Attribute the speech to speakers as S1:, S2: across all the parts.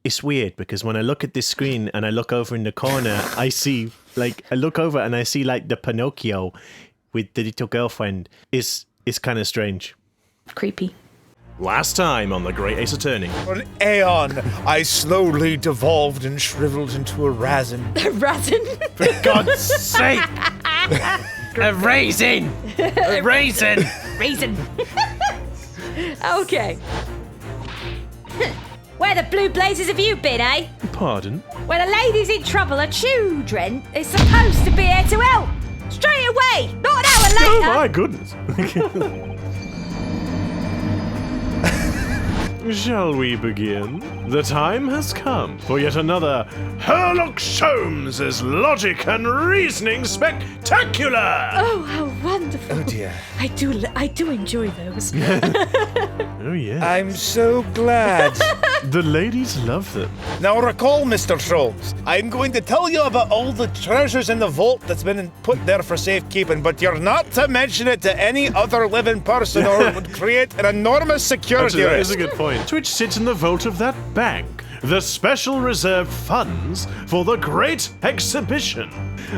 S1: it's weird because when I look at this screen and I look over in the corner, I look over and I see like the Pinocchio with the little girlfriend. It's kind of strange.
S2: Creepy.
S1: Last time on the Great Ace Attorney.
S3: For an aeon, I slowly devolved and shriveled into a raisin.
S2: A raisin?
S1: For God's sake! A raisin! A raisin!
S2: Raisin. Okay. Where the blue blazes have you been, eh?
S1: Pardon?
S2: When a lady's in trouble, her children is supposed to be here to help. Straight away, not an hour later.
S1: Oh my goodness. Shall we begin? The time has come for yet another Sherlock Holmes' logic and reasoning spectacular!
S2: Oh, how wonderful.
S3: Oh dear.
S2: I do enjoy those.
S1: Oh yeah.
S3: I'm so glad.
S1: The ladies love them.
S3: Now recall, Mr. Holmes, I'm going to tell you about all the treasures in the vault that's been put there for safekeeping, but you're not to mention it to any other living person or it would create an enormous security
S1: Actually, that is
S3: risk.
S1: a good point. Which sits in the vault of that bank. The special reserved funds for the Great Exhibition.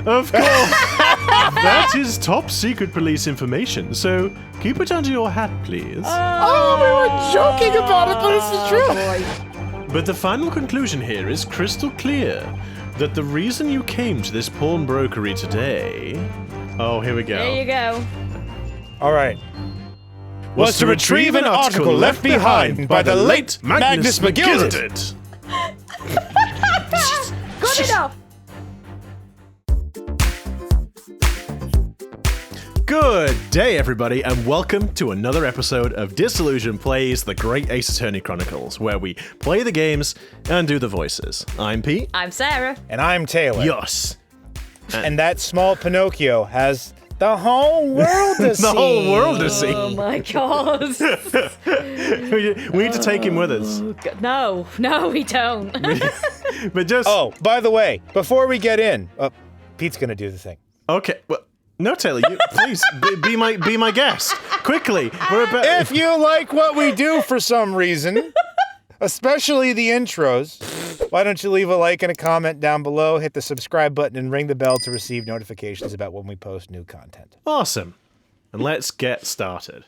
S1: Of course, that is top secret police information, so keep it under your hat, please.
S3: Oh, we were joking about it, but it's the truth.
S1: But the final conclusion here is crystal clear that the reason you came to this pawnbrokery today... Oh, here we go.
S2: There you go.
S3: All right. Was to retrieve an article left behind by the late Magnus MacLeod.
S2: Good enough.
S1: Good day, everybody, and welcome to another episode of Disillusion Plays The Great Ace Attorney Chronicles, where we play the games and do the voices. I'm Pete.
S2: I'm Sarah.
S3: And I'm Taylor.
S1: Yes.
S3: And that small Pinocchio has the whole world to see.
S1: The whole world to see.
S2: Oh my God.
S1: We need to take him with us.
S2: No, we don't.
S1: But just...
S3: Oh, by the way, before we get in, Pete's going to do the thing.
S1: Okay, well... No, Taylor, you please be my guest. Quickly. We're about...
S3: If you like what we do for some reason, especially the intros, why don't you leave a like and a comment down below, hit the subscribe button, and ring the bell to receive notifications about when we post new content.
S1: Awesome. And let's get started.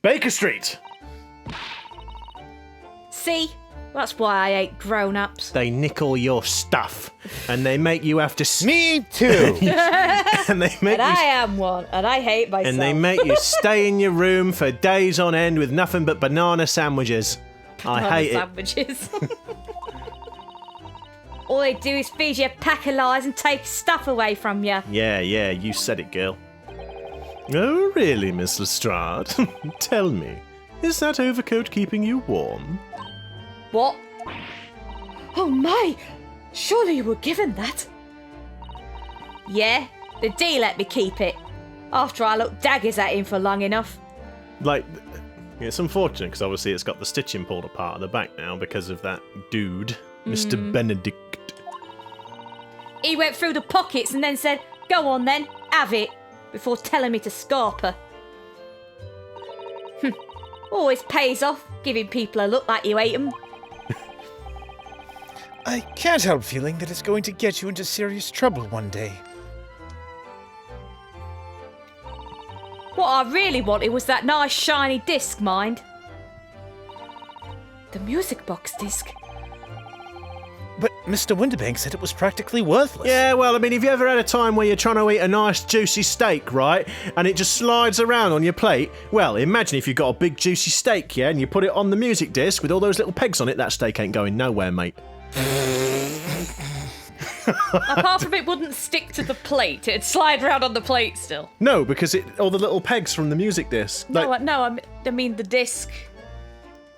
S1: Baker Street.
S2: See? That's why I hate grown-ups.
S1: They nick all your stuff, and they make you have to...
S3: Me too.
S1: and they make
S2: And I am one, and I hate myself.
S1: And they make you stay in your room for days on end with nothing but banana sandwiches. I hate
S2: sandwiches. All they do is feed you a pack of lies and take stuff away from you.
S1: it. Yeah, you said it, girl. Oh, really, Miss Lestrade? Tell me, is that overcoat keeping you warm?
S2: What? Oh my! Surely you were given that. Yeah, the D let me keep it. After I looked daggers at him for long enough.
S1: Like, it's unfortunate because obviously it's got the stitching pulled apart at the back now because of that dude, Mr. Benedict.
S2: He went through the pockets and then said, "Go on then, have it," before telling me to scarp her. Always pays off, giving people a look like you hate them.
S3: I can't help feeling that it's going to get you into serious trouble one day.
S2: What I really wanted was that nice shiny disc, mind. The music box disc.
S3: But Mr. Winterbank said it was practically worthless.
S1: Yeah, well, I mean, have you ever had a time where you're trying to eat a nice juicy steak, right? And it just slides around on your plate? Well, imagine if you've got a big juicy steak, yeah, and you put it on the music disc with all those little pegs on it, that steak ain't going nowhere, mate.
S2: Apart from it wouldn't stick to the plate, it'd slide around on the plate still.
S1: No, because all the little pegs from the music disc.
S2: No, I mean the disc.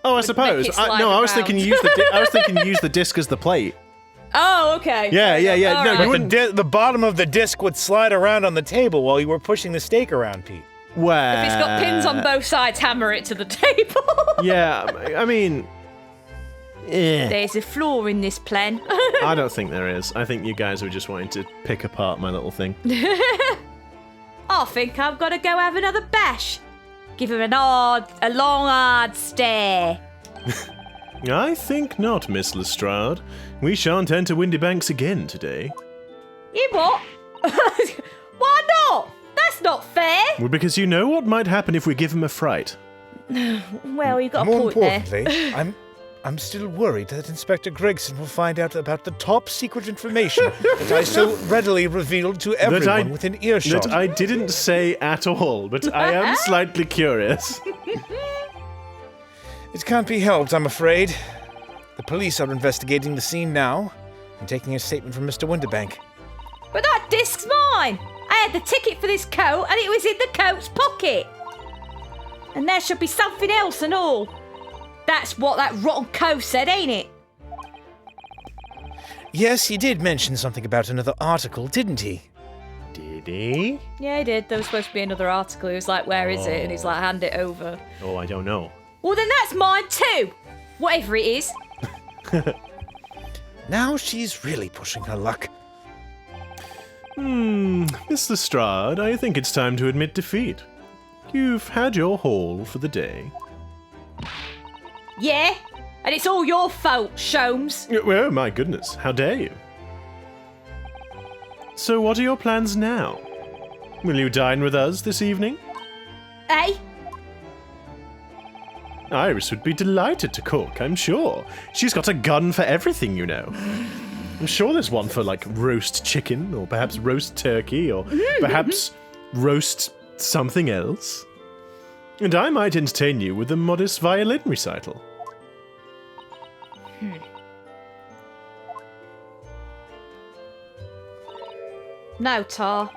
S1: Oh, I suppose. I was thinking you use the disc as the plate.
S2: Oh, okay.
S1: Yeah.
S2: All
S1: No,
S2: right.
S1: you wouldn't.
S3: The bottom of the disc would slide around on the table while you were pushing the steak around, Pete.
S1: Well,
S2: If it's got pins on both sides, hammer it to the table.
S1: Yeah, I mean,
S2: There's a flaw in this plan.
S1: I don't think there is. I think you guys were just wanting to pick apart my little thing.
S2: I think I've got to go have another bash. Give her a long, hard stare.
S1: I think not, Miss Lestrade. We shan't enter Windybanks again today.
S2: You what? Why not? That's not fair.
S1: Well, because you know what might happen if we give him a fright.
S2: Well, you've got a
S3: More
S2: point there.
S3: importantly, I'm still worried that Inspector Gregson will find out about the top secret information that I so readily revealed to everyone within earshot.
S1: That I didn't say at all, but I am slightly curious.
S3: It can't be helped, I'm afraid. The police are investigating the scene now and taking a statement from Mr. Winterbank.
S2: But that disc's mine. I had the ticket for this coat and it was in the coat's pocket. And there should be something else and all. That's what that rotten coat said, ain't it?
S3: Yes, he did mention something about another article, didn't he?
S1: Did he?
S2: Yeah, he did. There was supposed to be another article. He was like, where is it? And he's like, hand it over.
S1: Oh, I don't know.
S2: Well, then that's mine too. Whatever it is.
S3: Now she's really pushing her luck.
S1: Miss Lestrade, I think it's time to admit defeat. You've had your haul for the day.
S2: Yeah? And it's all your fault, Sholmes.
S1: Oh, my goodness, how dare you? So what are your plans now? Will you dine with us this evening?
S2: Eh?
S1: Iris would be delighted to cook, I'm sure. She's got a gun for everything, you know. I'm sure there's one for, like, roast chicken, or perhaps roast turkey, or perhaps roast something else. And I might entertain you with a modest violin recital.
S2: No, Tar.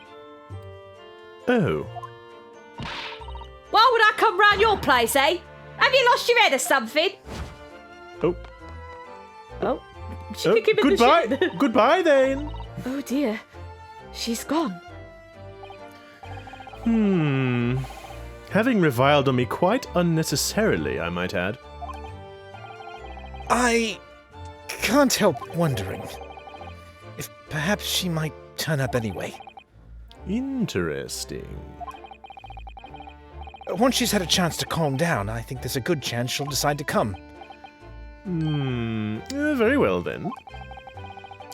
S1: Oh.
S2: Why would I come round your place, eh? Have you lost your head or something?
S1: Oh.
S2: Oh. She
S1: Oh,
S2: kick him in the
S1: goodbye.
S2: shin.
S1: Goodbye, then.
S2: Oh dear. She's gone.
S1: Having reviled on me quite unnecessarily, I might add.
S3: I can't help wondering if perhaps she might turn up anyway.
S1: Interesting.
S3: Once she's had a chance to calm down, I think there's a good chance she'll decide to come.
S1: Very well, then.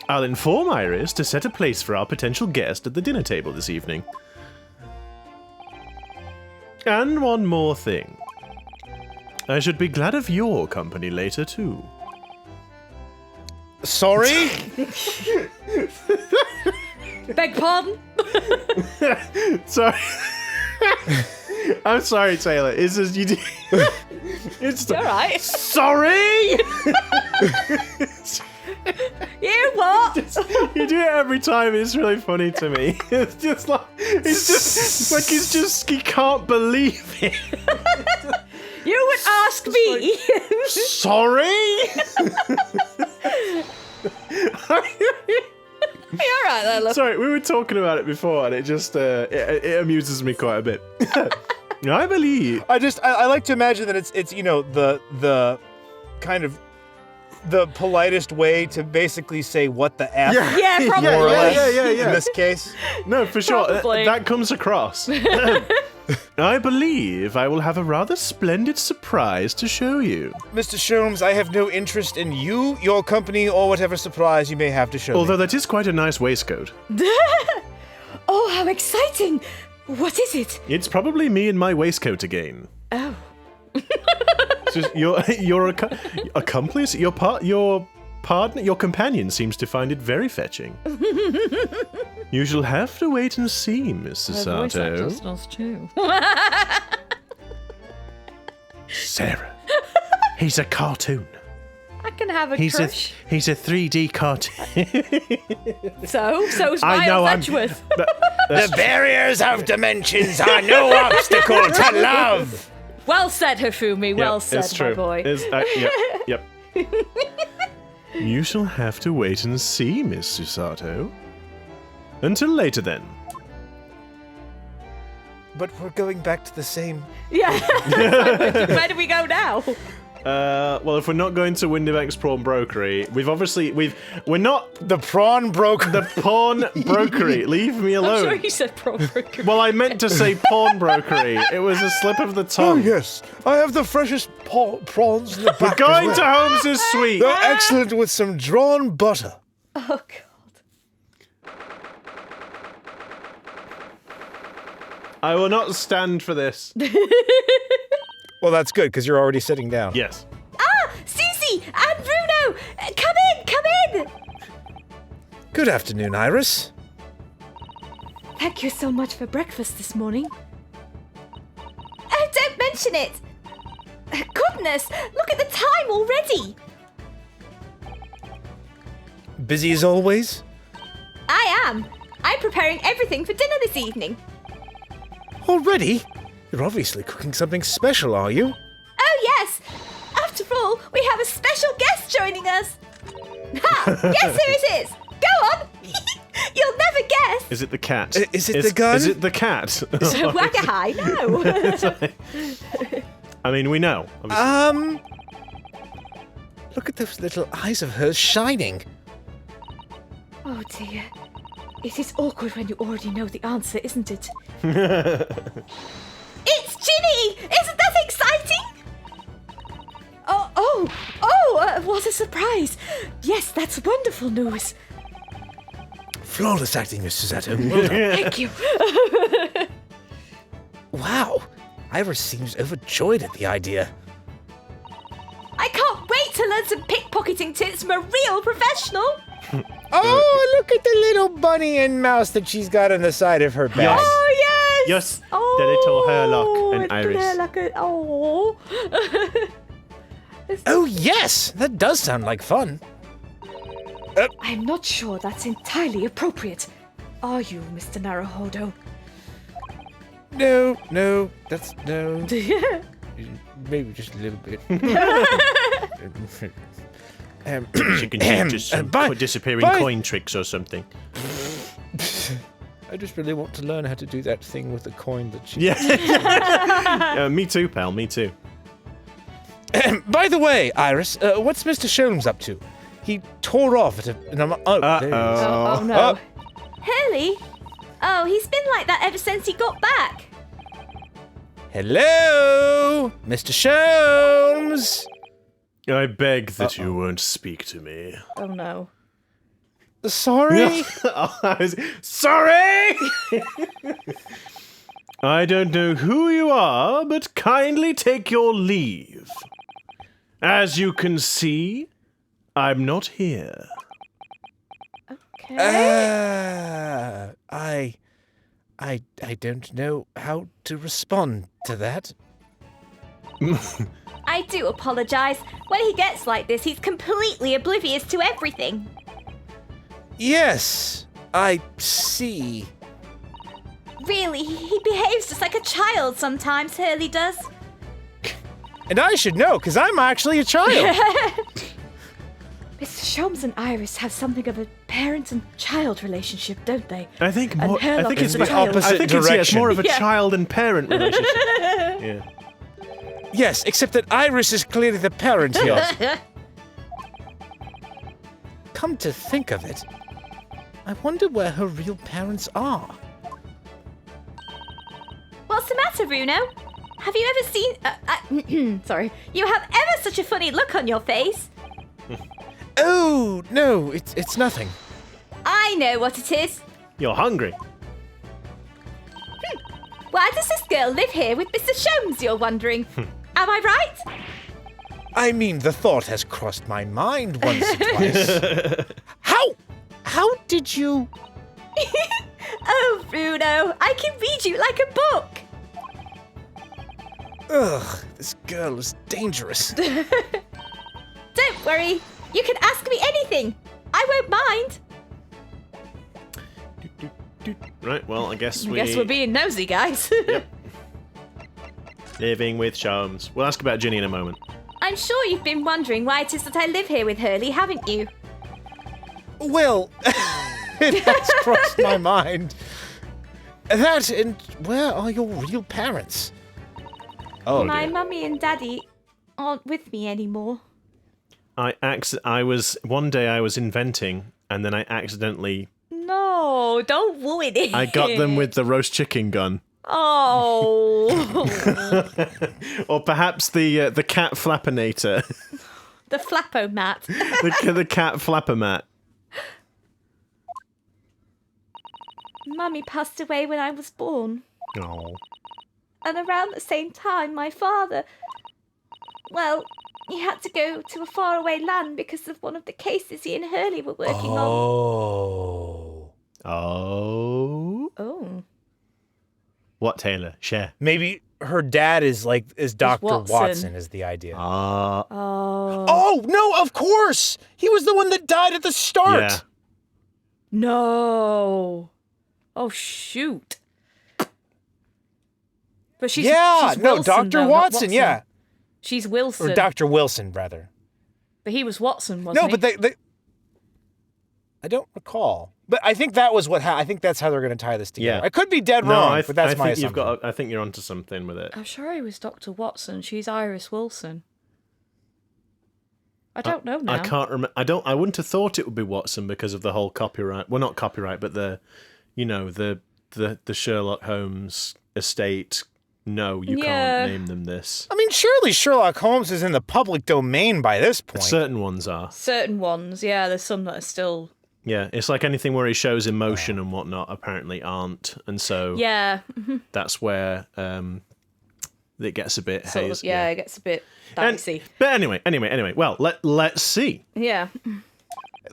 S1: I'll inform Iris to set a place for our potential guest at the dinner table this evening. And one more thing. I should be glad of your company later, too.
S3: Sorry?
S2: Beg pardon?
S1: Sorry. I'm sorry, Taylor. It's just you do. It's
S2: All right.
S1: Sorry.
S2: You what?
S1: You do it every time. It's really funny to me. It's just like he can't believe it.
S2: You would ask me.
S1: Sorry.
S2: You're right there, look.
S1: Sorry, we were talking about it before, and it just it amuses me quite a bit. I believe.
S3: I like to imagine that it's you know the kind of the politest way to basically say what the F.
S2: Yeah, probably.
S3: More or less,
S1: Yeah.
S3: in this case.
S1: No, for sure.
S2: Probably.
S1: That comes across. I believe I will have a rather splendid surprise to show you.
S3: Mr. Sholmes, I have no interest in you, your company, or whatever surprise you may have to show
S1: Although
S3: me.
S1: that is quite a nice waistcoat.
S2: Oh, how exciting! What is it?
S1: It's probably me and my waistcoat again.
S2: Oh.
S1: So your accomplice, your partner, your companion seems to find it very fetching. You shall have to wait and see, Miss Susato.
S2: does too.
S1: Sarah, he's a cartoon.
S2: I can have a
S1: He's
S2: crush.
S1: he's a 3D cartoon.
S2: So's
S1: I
S2: Miles
S1: know,
S2: Edgeworth.
S3: The barriers of dimensions are no obstacle to love!
S2: Well said, Hifumi. Well
S1: Yep,
S2: said,
S1: it's true.
S2: my boy.
S1: Yep. You shall have to wait and see, Miss Susato. Until later, then.
S3: But we're going back to the same...
S2: Yeah. Where do we go now?
S1: Well, if we're not going to Windibeck's Prawn Brokery, we're not
S3: The prawn broker.
S1: the Pawn Brokery. Leave me
S2: I'm
S1: alone.
S2: sure you said broker.
S1: Well, I meant to say Pawn Brokery. It was a slip of the
S3: Oh,
S1: tongue.
S3: yes. I have the freshest prawns in the
S1: We're
S3: back.
S1: going
S3: as
S1: to
S3: well.
S1: Holmes's Suite.
S3: They're excellent with some drawn butter.
S2: Oh, God.
S1: I will not stand for this.
S3: Well, that's good, because you're already sitting down.
S1: Yes.
S2: Ah, Susie and Bruno! Come in!
S3: Good afternoon, Iris.
S2: Thank you so much for breakfast this morning. Oh, don't mention it! Goodness, look at the time already!
S3: Busy as always?
S2: I am. I'm preparing everything for dinner this evening.
S3: Already? You're obviously cooking something special, are you?
S2: Oh, yes! After all, we have a special guest joining us! Ha! Guess who it is? Go on! You'll never guess!
S1: Is it the cat?
S3: Is it the gun?
S1: Is it the cat?
S2: Wagahai, no!
S1: I mean, we know. Obviously.
S3: Look at those little eyes of hers shining.
S2: Oh dear. It is awkward when you already know the answer, isn't it? It's Ginny! Isn't that exciting? What a surprise! Yes, that's wonderful news.
S3: Flawless acting, Miss Susato. Well done.
S2: Thank you.
S3: Wow. Iris seems overjoyed at the idea.
S2: I can't wait to learn some pickpocketing tips from a real professional.
S3: Oh, look at the little bunny and mouse that she's got on the side of her bag.
S2: Oh, yes!
S1: Yes, the little Herlock and Iris.
S2: Oh.
S3: Oh, yes! That does sound like fun.
S2: I'm not sure that's entirely appropriate. Are you, Mr. Naruhodo?
S3: No, that's no. Maybe just a little bit.
S1: She can do just some disappearing coin tricks or something.
S3: I just really want to learn how to do that thing with the coin that she...
S1: Yeah. Me too, pal, me too.
S3: By the way, Iris, what's Mr. Sholmes up to? He tore off at a... there he is.
S2: Oh, no. Hurley? Oh, he's been like that ever since he got back.
S3: Hello? Mr. Sholmes?
S1: I beg that you won't speak to me.
S2: Oh, no.
S3: Sorry?
S1: Sorry! I don't know who you are, but kindly take your leave. As you can see, I'm not here.
S2: Okay.
S3: I don't know how to respond to that.
S2: I do apologise. When he gets like this, he's completely oblivious to everything.
S3: Yes, I see.
S2: Really, he behaves just like a child sometimes, Hurley does.
S3: And I should know, because I'm actually a child.
S2: Mr. Sholmes and Iris have something of a parent and child relationship, don't they?
S1: I think
S2: And
S1: more. I
S2: Herlock
S1: think
S2: is
S1: it's
S2: the child.
S3: opposite
S1: I think it's
S3: direction.
S1: more of a
S2: Yeah.
S1: child and parent relationship. Yeah.
S3: Yes, except that Iris is clearly the parent here. Come to think of it, I wonder where her real parents are.
S2: What's the matter, Bruno? Have you ever seen... sorry. You have ever such a funny look on your face.
S3: Oh, no, it's nothing.
S2: I know what it is.
S1: You're hungry.
S2: Why does this girl live here with Mr. Sholmes, you're wondering? Am I right?
S3: I mean, the thought has crossed my mind once or twice. How did you...
S2: Oh, Bruno, I can read you like a book.
S3: Ugh, this girl is dangerous.
S2: Don't worry. You can ask me anything. I won't mind.
S1: Right, well, I guess
S2: I guess we're being nosy, guys.
S1: living with Sholmes. We'll ask about Ginny in a moment.
S2: I'm sure you've been wondering why it is that I live here with Hurley, haven't you?
S3: Well, it has crossed my mind. That and where are your real parents? Oh,
S2: My
S3: dear.
S2: mummy and daddy aren't with me anymore.
S1: One day I was inventing, and then I accidentally...
S2: No, don't ruin it.
S1: I got them with the roast chicken gun.
S2: Oh.
S1: Or perhaps the cat flappinator.
S2: The flappo-mat.
S1: the cat flapper-mat.
S2: Mummy passed away when I was born.
S1: Oh.
S2: And around the same time, my father... Well, he had to go to a faraway land because of one of the cases he and Hurley were working on. Oh.
S1: What, Taylor? Share.
S3: Maybe her dad is Dr. Watson is the idea. Oh, no, of course! He was the one that died at the start!
S1: Yeah.
S2: No. Oh, shoot. But she's
S3: Wilson, Dr.
S2: though,
S3: Watson, yeah.
S2: She's Wilson.
S3: Or Dr. Wilson, rather.
S2: But he was Watson, wasn't he?
S3: No, but they I don't recall. But I think that was I think that's how they're going to tie this together.
S1: Yeah.
S3: I could be dead wrong, but that's my assumption.
S1: I think you're onto something with it.
S2: I'm sure he was Dr. Watson. She's Iris Wilson. I don't know now.
S1: I can't remember. I wouldn't have thought it would be Watson because of the whole copyright. Well, not copyright, but the Sherlock Holmes estate. No, you can't name them this.
S3: I mean, surely Sherlock Holmes is in the public domain by this point.
S1: Certain ones are.
S2: Certain ones, yeah. There's some that are still...
S1: Yeah, it's like anything where he shows emotion and whatnot apparently aren't. And so that's where it gets a bit hazy.
S2: It gets a bit dicey.
S1: But anyway, well, let's see.
S2: Yeah.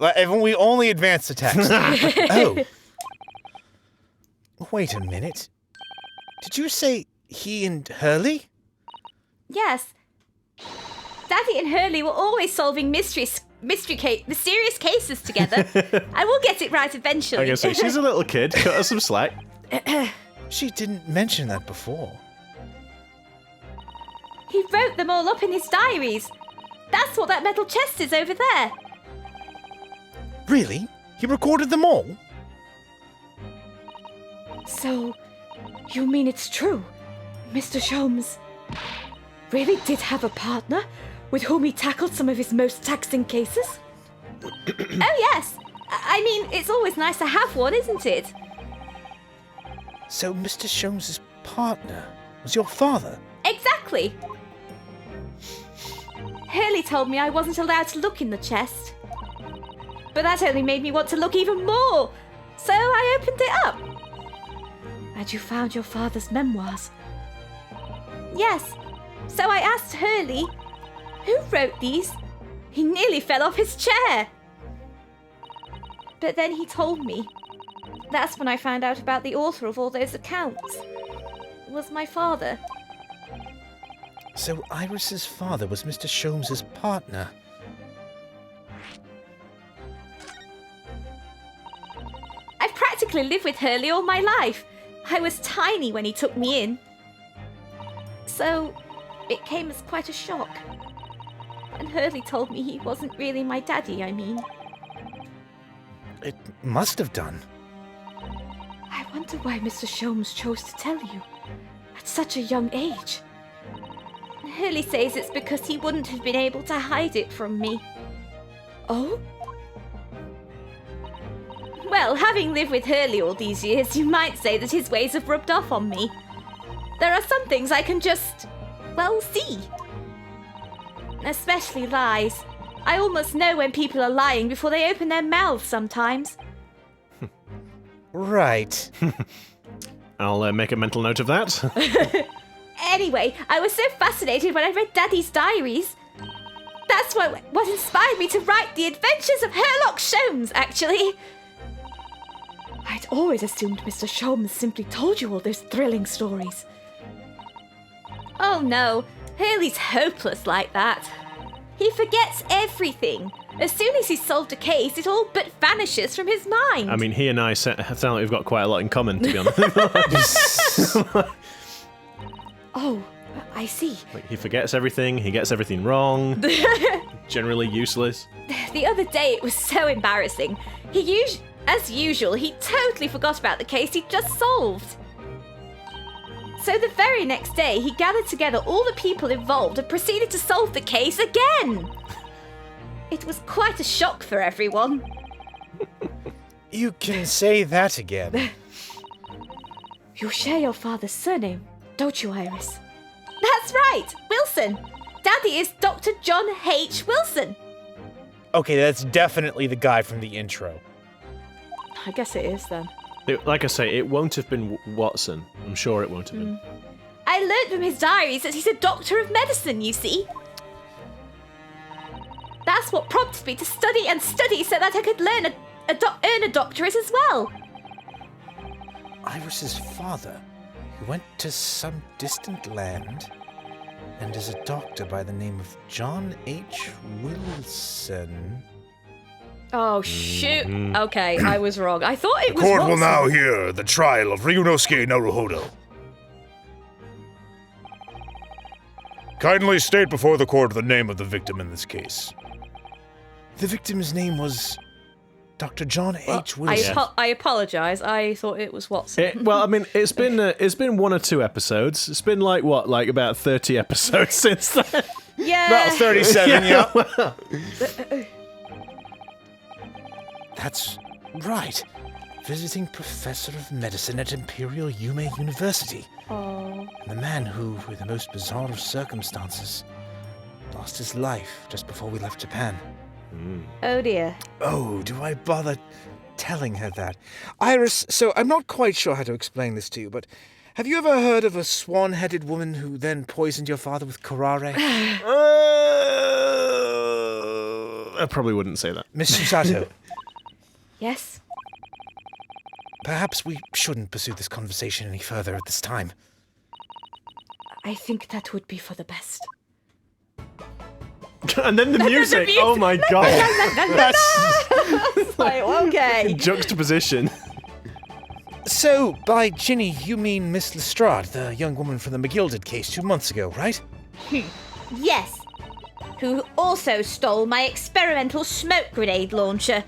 S3: If we only advance the text. Oh. Wait a minute. Did you say he and Hurley?
S2: Yes. Daddy and Hurley were always solving mysterious cases together. I will get it right eventually.
S1: I guess she's a little kid. Cut her some slack.
S3: She didn't mention that before.
S2: He wrote them all up in his diaries. That's what that metal chest is over there.
S3: Really? He recorded them all?
S2: So, you mean it's true? Mr. Sholmes really did have a partner with whom he tackled some of his most taxing cases? Oh, yes. I mean, it's always nice to have one, isn't it?
S3: So Mr. Sholmes' partner was your father?
S2: Exactly. Hurley told me I wasn't allowed to look in the chest. But that only made me want to look even more. So I opened it up. And you found your father's memoirs? Yes. So I asked Hurley, who wrote these? He nearly fell off his chair. But then he told me. That's when I found out about the author of all those accounts. It was my father.
S3: So Iris's father was Mr. Sholmes' partner.
S2: I've practically lived with Hurley all my life. I was tiny when he took me in. So it came as quite a shock. And Hurley told me he wasn't really my daddy, I mean.
S3: It must have done.
S2: I wonder why Mr. Sholmes chose to tell you at such a young age. Hurley says it's because he wouldn't have been able to hide it from me. Oh? Well, having lived with Hurley all these years, you might say that his ways have rubbed off on me. There are some things I can just, see. Especially lies. I almost know when people are lying before they open their mouths sometimes.
S3: Right.
S1: I'll make a mental note of that.
S2: Anyway, I was so fascinated when I read Daddy's diaries. That's what inspired me to write The Adventures of Sherlock Sholmes, actually. I'd always assumed Mr. Sholmes simply told you all those thrilling stories. Oh no, Hurley's hopeless like that. He forgets everything. As soon as he's solved a case, it all but vanishes from his mind.
S1: I mean, he and I sound like we've got quite a lot in common, to be honest.
S2: Oh, I see.
S1: Like, he forgets everything, he gets everything wrong, generally useless.
S2: The other day it was so embarrassing. As usual, he totally forgot about the case he'd just solved. So the very next day, he gathered together all the people involved and proceeded to solve the case again. It was quite a shock for everyone.
S3: You can say that again.
S2: You share your father's surname, don't you, Iris? That's right, Wilson. Daddy is Dr. John H. Wilson.
S3: Okay, that's definitely the guy from the intro.
S2: I guess it is then.
S1: Like I say, it won't have been Watson. I'm sure it won't have been.
S2: I learned from his diaries that he's a doctor of medicine, you see. That's what prompted me to study and study so that I could earn a doctorate as well.
S3: Iris's father, who went to some distant land and is a doctor by the name of John H. Wilson.
S2: Oh, shoot. Okay, I was wrong. I thought it was
S4: Court will
S2: Watson.
S4: now hear the trial of Ryunosuke Naruhodo. Kindly state before the court the name of the victim in this case.
S3: The victim's name was Dr. John H. Wilson.
S2: I apologise. I thought it was Watson.
S1: Well, I mean, it's been 1 or 2 episodes. It's been like about 30 episodes since then.
S2: Yeah.
S3: About 37, yeah. That's right. Visiting professor of medicine at Imperial Yume University.
S2: Oh.
S3: And the man who, with the most bizarre of circumstances, lost his life just before we left Japan.
S2: Oh dear.
S3: Oh, do I bother telling her that? Iris, so I'm not quite sure how to explain this to you, but have you ever heard of a swan-headed woman who then poisoned your father with curare?
S1: I probably wouldn't say that.
S3: Miss Susato,
S2: Yes?
S3: perhaps we shouldn't pursue this conversation any further at this time.
S2: I think that would be for the best.
S1: And then the music. Oh my god.
S2: It's like, okay.
S1: Juxtaposition.
S3: So, by Ginny, you mean Miss Lestrade, the young woman from the MacLeod case 2 months ago, right?
S2: Yes. Who also stole my experimental smoke grenade launcher.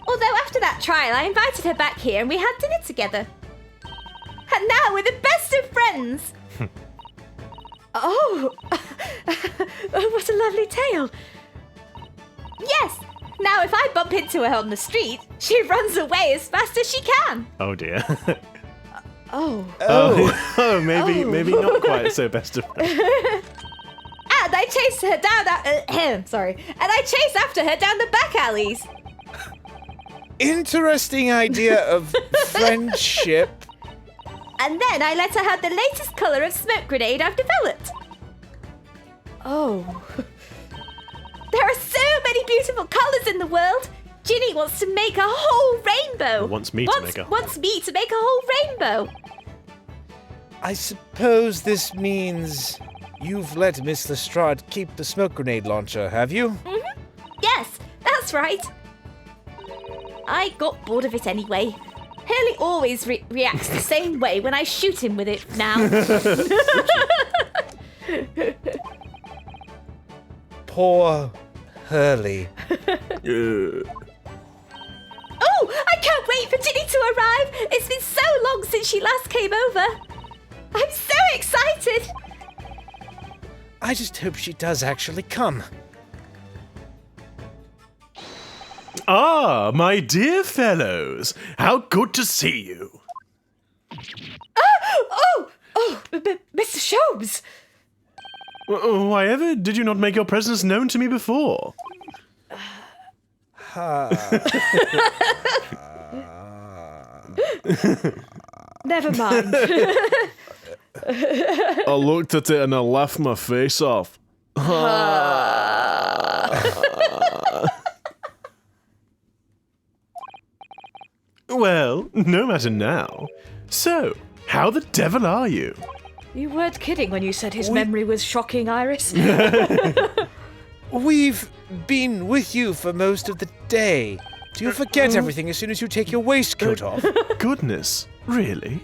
S2: Although after that trial, I invited her back here and we had dinner together. And now we're the best of friends. Oh, what a lovely tale. Yes, now if I bump into her on the street, she runs away as fast as she can.
S1: Oh dear.
S2: Oh.
S1: Oh, maybe not quite so best of friends.
S2: And I chased her down that, sorry. And I chased after her down the back alleys.
S3: Interesting idea of friendship.
S2: And then I let her have the latest colour of smoke grenade I've developed. Oh. There are so many beautiful colours in the world. Ginny wants to make a whole rainbow.
S1: Wants me to make a
S2: whole rainbow.
S3: I suppose this means you've let Miss Lestrade keep the smoke grenade launcher, have you?
S2: Yes, that's right. I got bored of it anyway. Hurley always reacts the same way when I shoot him with it now.
S3: Poor Hurley.
S2: Oh, I can't wait for Ginny to arrive. It's been so long since she last came over. I'm so excited.
S3: I just hope she does actually come.
S1: Ah, my dear fellows, how good to see you.
S2: Mr. Sholmes.
S1: Why ever did you not make your presence known to me before?
S2: Never mind.
S1: I looked at it and I laughed my face off. Well, no matter now. So, how the devil are you?
S2: You weren't kidding when you said his memory was shocking, Iris.
S3: We've been with you for most of the day. Do you forget everything as soon as you take your waistcoat off?
S1: Goodness, really?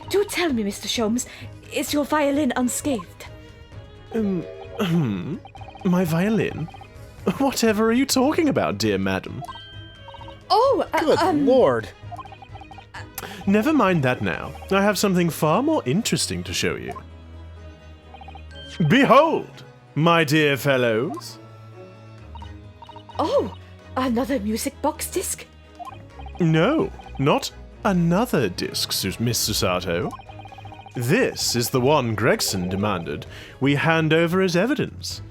S2: Do tell me, Mr. Sholmes, is your violin unscathed?
S1: My violin? Whatever are you talking about, dear madam?
S2: Oh,
S3: Good lord.
S1: never mind that now. I have something far more interesting to show you. Behold, my dear fellows.
S2: Oh, another music box disc?
S1: No, not another disc, Miss Susato. This is the one Gregson demanded we hand over as evidence.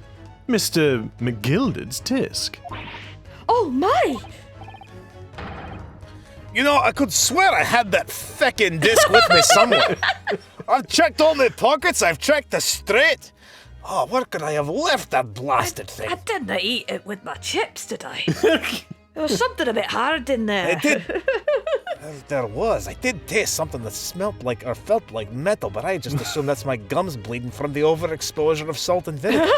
S1: Mr. McGilded's disc.
S2: Oh my!
S3: You know, I could swear I had that feckin' disc with me somewhere. I've checked all my pockets, I've checked the street. Oh, where could I have left that blasted thing?
S2: I didn't eat it with my chips, did I? There was something a bit hard in there.
S3: It did. There was. I did taste something that smelled like or felt like metal, but I just assumed that's my gums bleeding from the overexposure of salt and vinegar.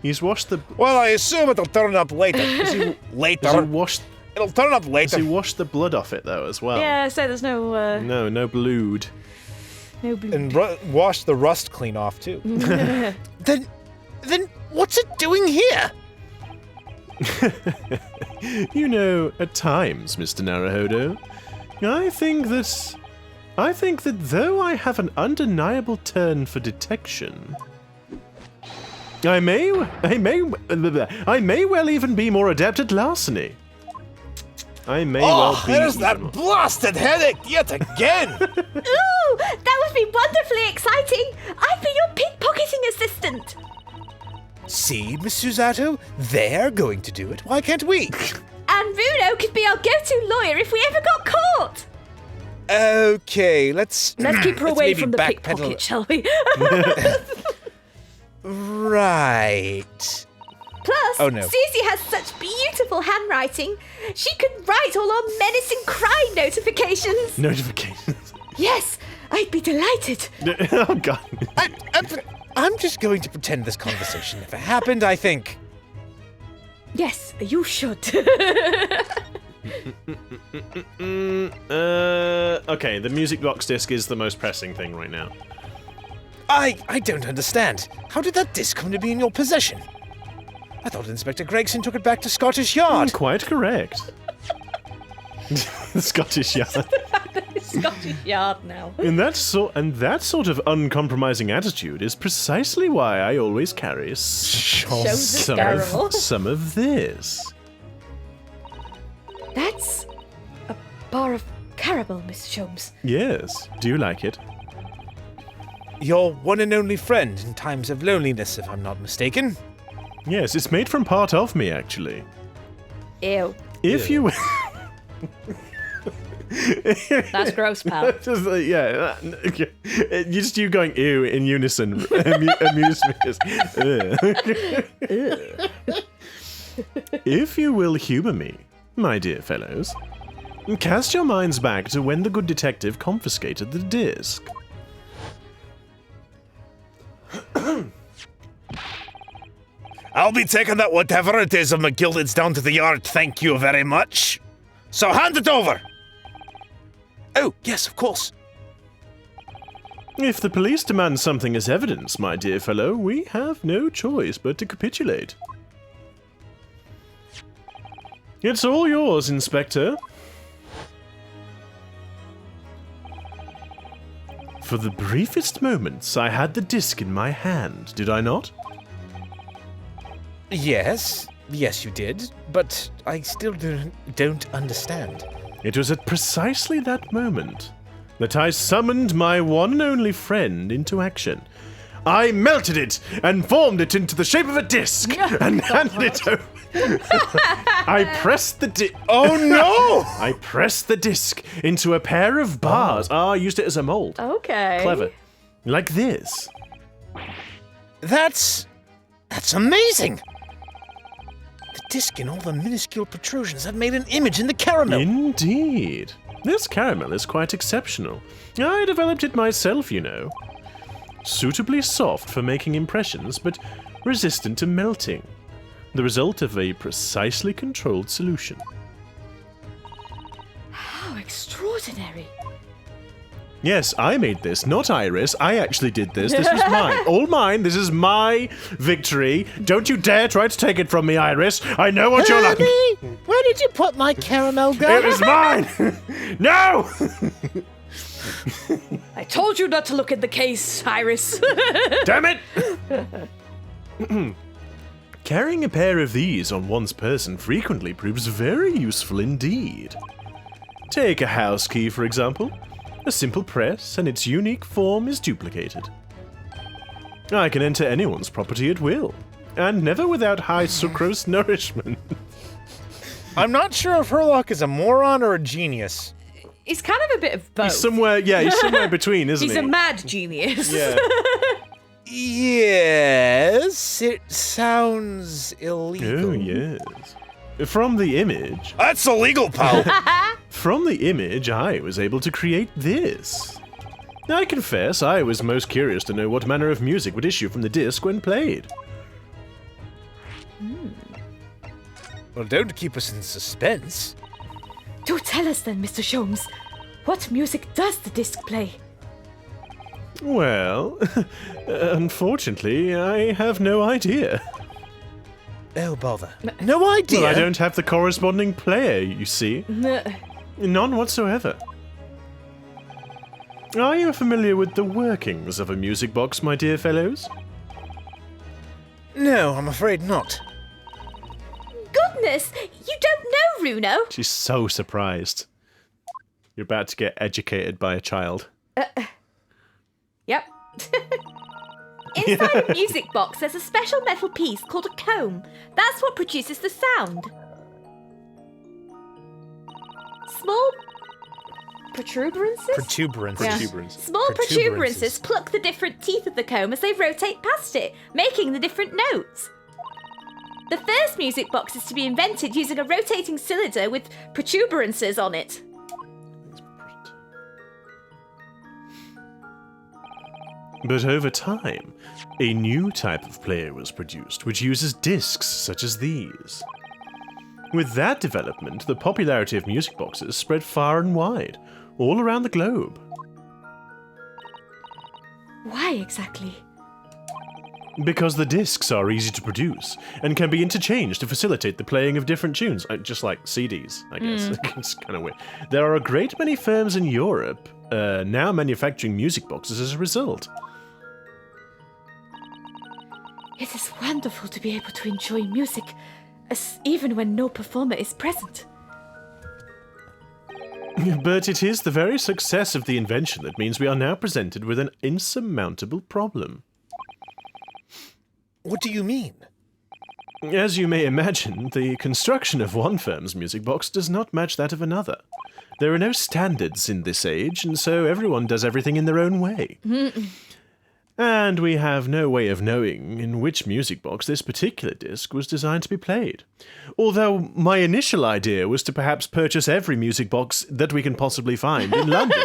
S1: He's washed the...
S3: Well, I assume it'll turn up later.
S1: Has he
S3: Later.
S1: washed...
S3: It'll turn up
S1: Has
S3: later.
S1: he washed the blood off it, though, as well?
S2: Yeah, so there's no,
S1: No blood.
S2: no blue.
S3: And wash the rust clean off, too. Then what's it doing here?
S1: You know, at times, Mr. Naruhodo, I think that though I have an undeniable turn for detection, I may well even be more adept at larceny. I may well be.
S3: There's that blasted headache yet again.
S2: Ooh, that would be wonderfully exciting! I'd be your pickpocketing assistant!
S3: See, Miss Susato, they're going to do it. Why can't we?
S2: And Runo could be our go-to lawyer if we ever got caught!
S3: Okay, let's
S2: Let's keep her away
S3: maybe
S2: from the
S3: backpedal.
S2: pickpocket, shall we?
S3: Right.
S2: Plus,
S3: Oh, no.
S2: Susie has such beautiful handwriting. She could write all our menacing crime notifications.
S1: Notifications.
S2: Yes, I'd be delighted.
S1: Oh God.
S3: I'm just going to pretend this conversation never happened, I think.
S2: Yes, you should.
S1: Okay, the music box disc is the most pressing thing right now.
S3: I don't understand. How did that disc come to be in your possession? I thought Inspector Gregson took it back to Scottish Yard.
S1: Quite correct. The Scottish Yard.
S2: Scottish Yard now.
S1: And that sort of uncompromising attitude is precisely why I always carry
S2: Shows the barrel.
S1: some of this.
S2: That's a bar of caramel, Miss Sholmes.
S1: Yes. Do you like it?
S3: Your one and only friend in times of loneliness, if I'm not mistaken.
S1: Yes, it's made from part of me, actually.
S2: Ew.
S1: If you...
S2: That's gross, pal.
S1: Just like, yeah. Just you going ew in unison amused me. If you will humor me, my dear fellows, cast your minds back to when the good detective confiscated the disc.
S3: I'll be taking that whatever it is of McGilded's down to the yard, thank you very much. So hand it over! Oh, yes, of course.
S1: If the police demand something as evidence, my dear fellow, we have no choice but to capitulate. It's all yours, Inspector. For the briefest moments, I had the disc in my hand, did I not?
S3: Yes, you did, but I still don't understand.
S1: It was at precisely that moment that I summoned my one and only friend into action. I melted it and formed it into the shape of a disc and handed it over. I pressed the
S3: Oh no!
S1: I pressed the disc into a pair of bars. I used it as a mold.
S2: Okay.
S1: Clever. Like this.
S3: That's amazing! The disc and all the minuscule protrusions have made an image in the caramel.
S1: Indeed. This caramel is quite exceptional. I developed it myself, you know. Suitably soft for making impressions, but resistant to melting. The result of a precisely controlled solution.
S2: How extraordinary.
S1: Yes, I made this, not Iris. I actually did this. This was mine. All mine. This is my victory. Don't you dare try to take it from me, Iris. I know what you're like.
S5: Where did you put my caramel gun?
S1: It was mine. No!
S2: told you not to look at the case, Iris.
S1: Damn it! Carrying a pair of these on one's person frequently proves very useful indeed. Take a house key, for example. A simple press, and its unique form is duplicated. I can enter anyone's property at will, and never without high sucrose nourishment.
S3: I'm not sure if Herlock is a moron or a genius.
S2: He's kind of a bit of both.
S1: He's somewhere between, isn't he?
S2: He's a mad genius.
S1: Yeah.
S3: Yes, it sounds illegal.
S1: Oh, yes. From the image...
S3: That's illegal, pal.
S1: From the image, I was able to create this. I confess, I was most curious to know what manner of music would issue from the disc when played.
S3: Well, don't keep us in suspense.
S2: Do tell us then, Mr. Sholmes. What music does the disc play?
S1: Well, unfortunately, I have no idea.
S3: Oh, bother. No idea.
S1: Well, I don't have the corresponding player, you see. None whatsoever. Are you familiar with the workings of a music box, my dear fellows?
S3: No, I'm afraid not.
S2: Goodness, you don't know, Runo.
S1: She's so surprised. You're about to get educated by a child.
S2: Yep. Inside a music box, there's a special metal piece called a comb. That's what produces the sound. Small protuberances?
S3: Protuberance.
S2: Yeah. Small protuberances pluck the different teeth of the comb as they rotate past it, making the different notes. The first music box is to be invented using a rotating cylinder with protuberances on it.
S1: But over time, a new type of player was produced, which uses discs such as these. With that development, the popularity of music boxes spread far and wide, all around the globe.
S2: Why exactly?
S1: Because the discs are easy to produce, and can be interchanged to facilitate the playing of different tunes, just like CDs, I guess. It's kind of weird. There are a great many firms in Europe now manufacturing music boxes as a result.
S2: It is wonderful to be able to enjoy music, even when no performer is present.
S1: But it is the very success of the invention that means we are now presented with an insurmountable problem.
S3: What do you mean?
S1: As you may imagine, the construction of one firm's music box does not match that of another. There are no standards in this age, and so everyone does everything in their own way. And we have no way of knowing in which music box this particular disc was designed to be played. Although my initial idea was to perhaps purchase every music box that we can possibly find in London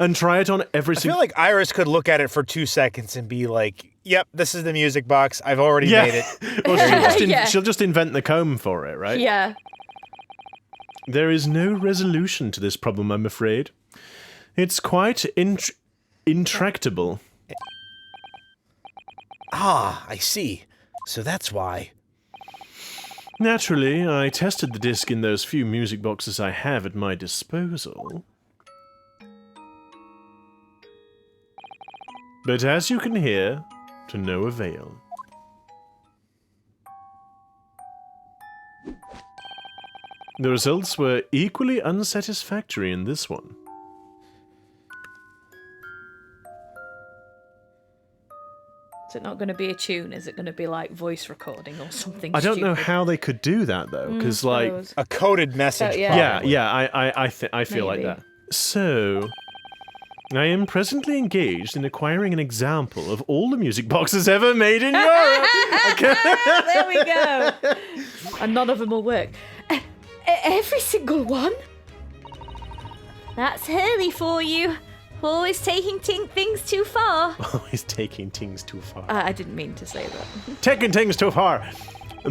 S1: and try it on every
S3: I feel like Iris could look at it for 2 seconds and be like, yep, this is the music box. I've already made it.
S1: Well, she'll just invent the comb for it, right?
S2: Yeah.
S1: There is no resolution to this problem, I'm afraid. It's quite intractable.
S3: Ah, I see. So that's why.
S1: Naturally, I tested the disc in those few music boxes I have at my disposal. But as you can hear, to no avail. The results were equally unsatisfactory in this one.
S2: Is it not going to be a tune? Is it going to be like voice recording or something?
S1: I don't know
S2: stupid?
S1: how they could do that though, because like
S2: Suppose.
S3: A coded message.
S2: yeah.
S1: I feel like
S2: Maybe.
S1: that. So, I am presently engaged in acquiring an example of all the music boxes ever made in Europe.
S2: There we go. And none of them will work. Every single one? That's Hurley for you. Always taking things too far.
S1: Always taking things too far.
S2: I didn't mean to say that.
S1: Taking things too far.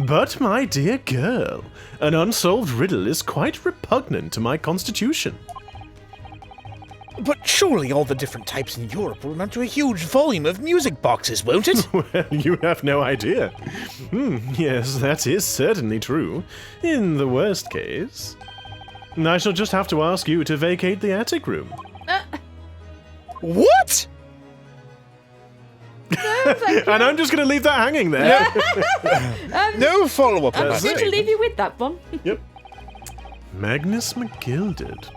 S1: But, my dear girl, an unsolved riddle is quite repugnant to my constitution.
S3: But surely all the different types in Europe will amount to a huge volume of music boxes, won't it?
S1: Well, you have no idea. Yes, that is certainly true. In the worst case. I shall just have to ask you to vacate the attic room.
S3: What?
S1: And I'm just going to leave that hanging there.
S3: No follow-up.
S2: I'm
S3: on
S2: just
S3: that
S2: going to leave
S3: statement.
S2: you with that one.
S1: Yep. Magnus McGilded.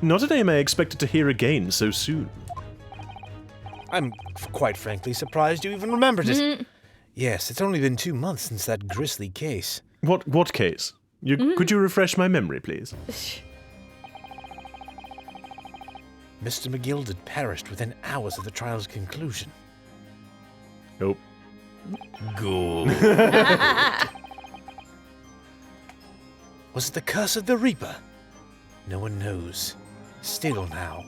S1: Not a name I expected to hear again so soon.
S3: I'm quite frankly surprised you even remembered it. Yes, it's only been 2 months since that grisly case.
S1: What case? Could you refresh my memory, please?
S3: Mr. McGilded perished within hours of the trial's conclusion.
S1: Nope.
S3: Go. Was it the curse of the Reaper? No one knows. Still now.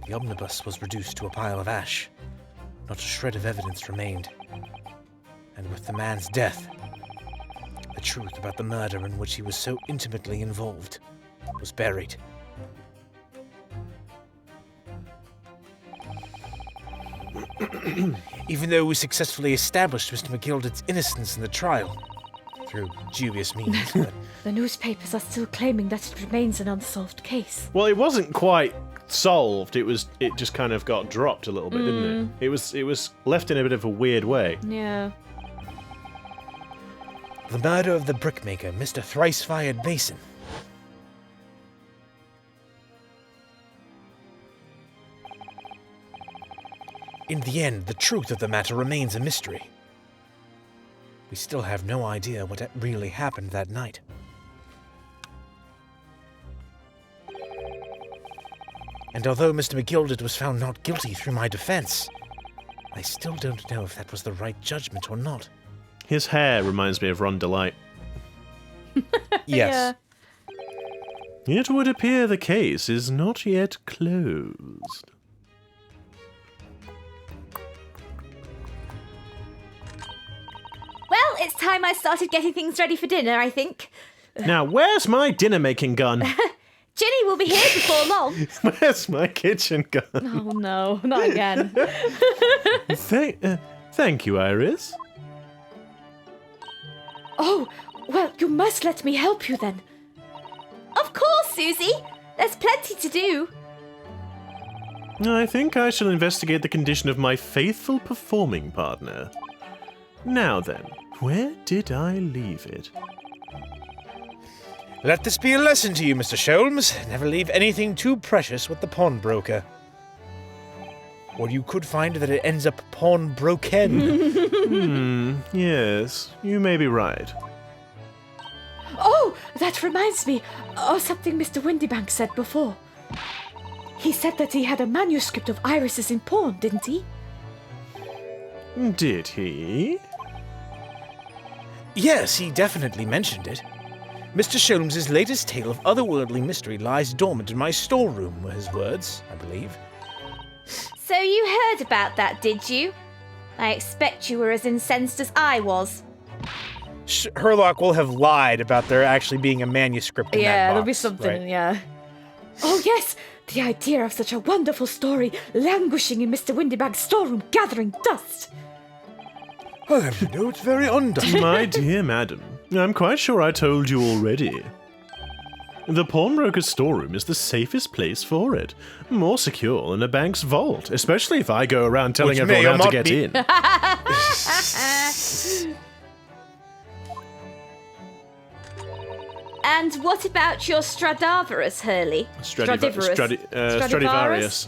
S3: The omnibus was reduced to a pile of ash. Not a shred of evidence remained. And with the man's death, the truth about the murder in which he was so intimately involved was buried. Even though we successfully established Mr. McGilded's innocence in the trial, through dubious means, but
S2: The newspapers are still claiming that it remains an unsolved case.
S1: Well, it wasn't quite solved. It just kind of got dropped a little bit, didn't it? It was left in a bit of a weird way.
S2: Yeah.
S3: the murder of the brickmaker, Mr. Thrice-Fired Mason. In the end, the truth of the matter remains a mystery. We still have no idea what really happened that night. And although Mr. McGilded was found not guilty through my defense, I still don't know if that was the right judgment or not.
S1: His hair reminds me of Ron Delight.
S3: Yes.
S1: It would appear the case is not yet closed.
S2: Well, it's time I started getting things ready for dinner, I think.
S1: Now, where's my dinner-making gun?
S2: Ginny will be here before long.
S1: Where's my kitchen gun?
S2: Oh no, not again.
S1: Thank you, Iris.
S2: Oh, well, you must let me help you then. Of course, Susie. There's plenty to do.
S1: I think I shall investigate the condition of my faithful performing partner. Now then, where did I leave it?
S3: Let this be a lesson to you, Mr. Sholmes. Never leave anything too precious with the pawnbroker. Or you could find that it ends up pawnbroken.
S1: Yes, you may be right.
S2: Oh, that reminds me of something Mr. Windybank said before. He said that he had a manuscript of Iris's in pawn, didn't he?
S1: Did he?
S3: Yes, he definitely mentioned it. Mr. Sholmes' latest tale of otherworldly mystery lies dormant in my storeroom, were his words, I believe.
S2: So you heard about that, did you? I expect you were as incensed as I was.
S3: Herlock will have lied about there actually being a manuscript in that box, right?
S2: yeah. Oh yes, the idea of such a wonderful story languishing in Mr. Windybank's storeroom gathering dust.
S3: Well, you know, it's very undone.
S1: My dear madam, I'm quite sure I told you already. The pawnbroker's storeroom is the safest place for it. More secure than a bank's vault, especially if I go around telling
S3: Which may
S1: everyone
S3: or
S1: how to
S3: not
S1: get
S3: be-
S1: in.
S2: And what about your Stradivarius, Hurley?
S1: Stradivarius.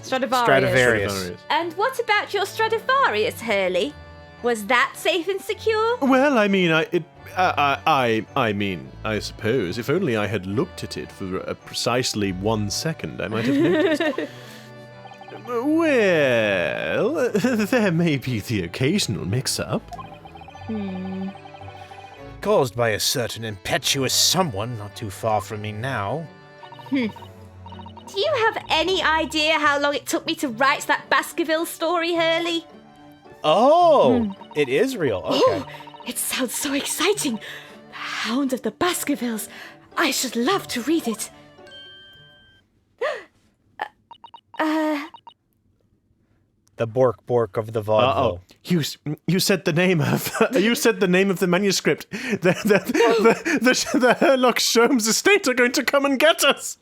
S3: Stradivarius.
S2: And what about your Stradivarius, Hurley? Was that safe and secure?
S1: Well, I mean, I suppose if only I had looked at it for precisely 1 second, I might have noticed. Well, there may be the occasional mix-up.
S3: Caused by a certain impetuous someone not too far from me now.
S2: Do you have any idea how long it took me to write that Baskerville story, Hurley?
S3: Oh, it is real. Okay.
S2: Oh, it sounds so exciting. The Hound of the Baskervilles. I should love to read it.
S3: The bork of the vaudeville.
S1: You said the name of the manuscript. The Herlock Sholmes estate are going to come and get us.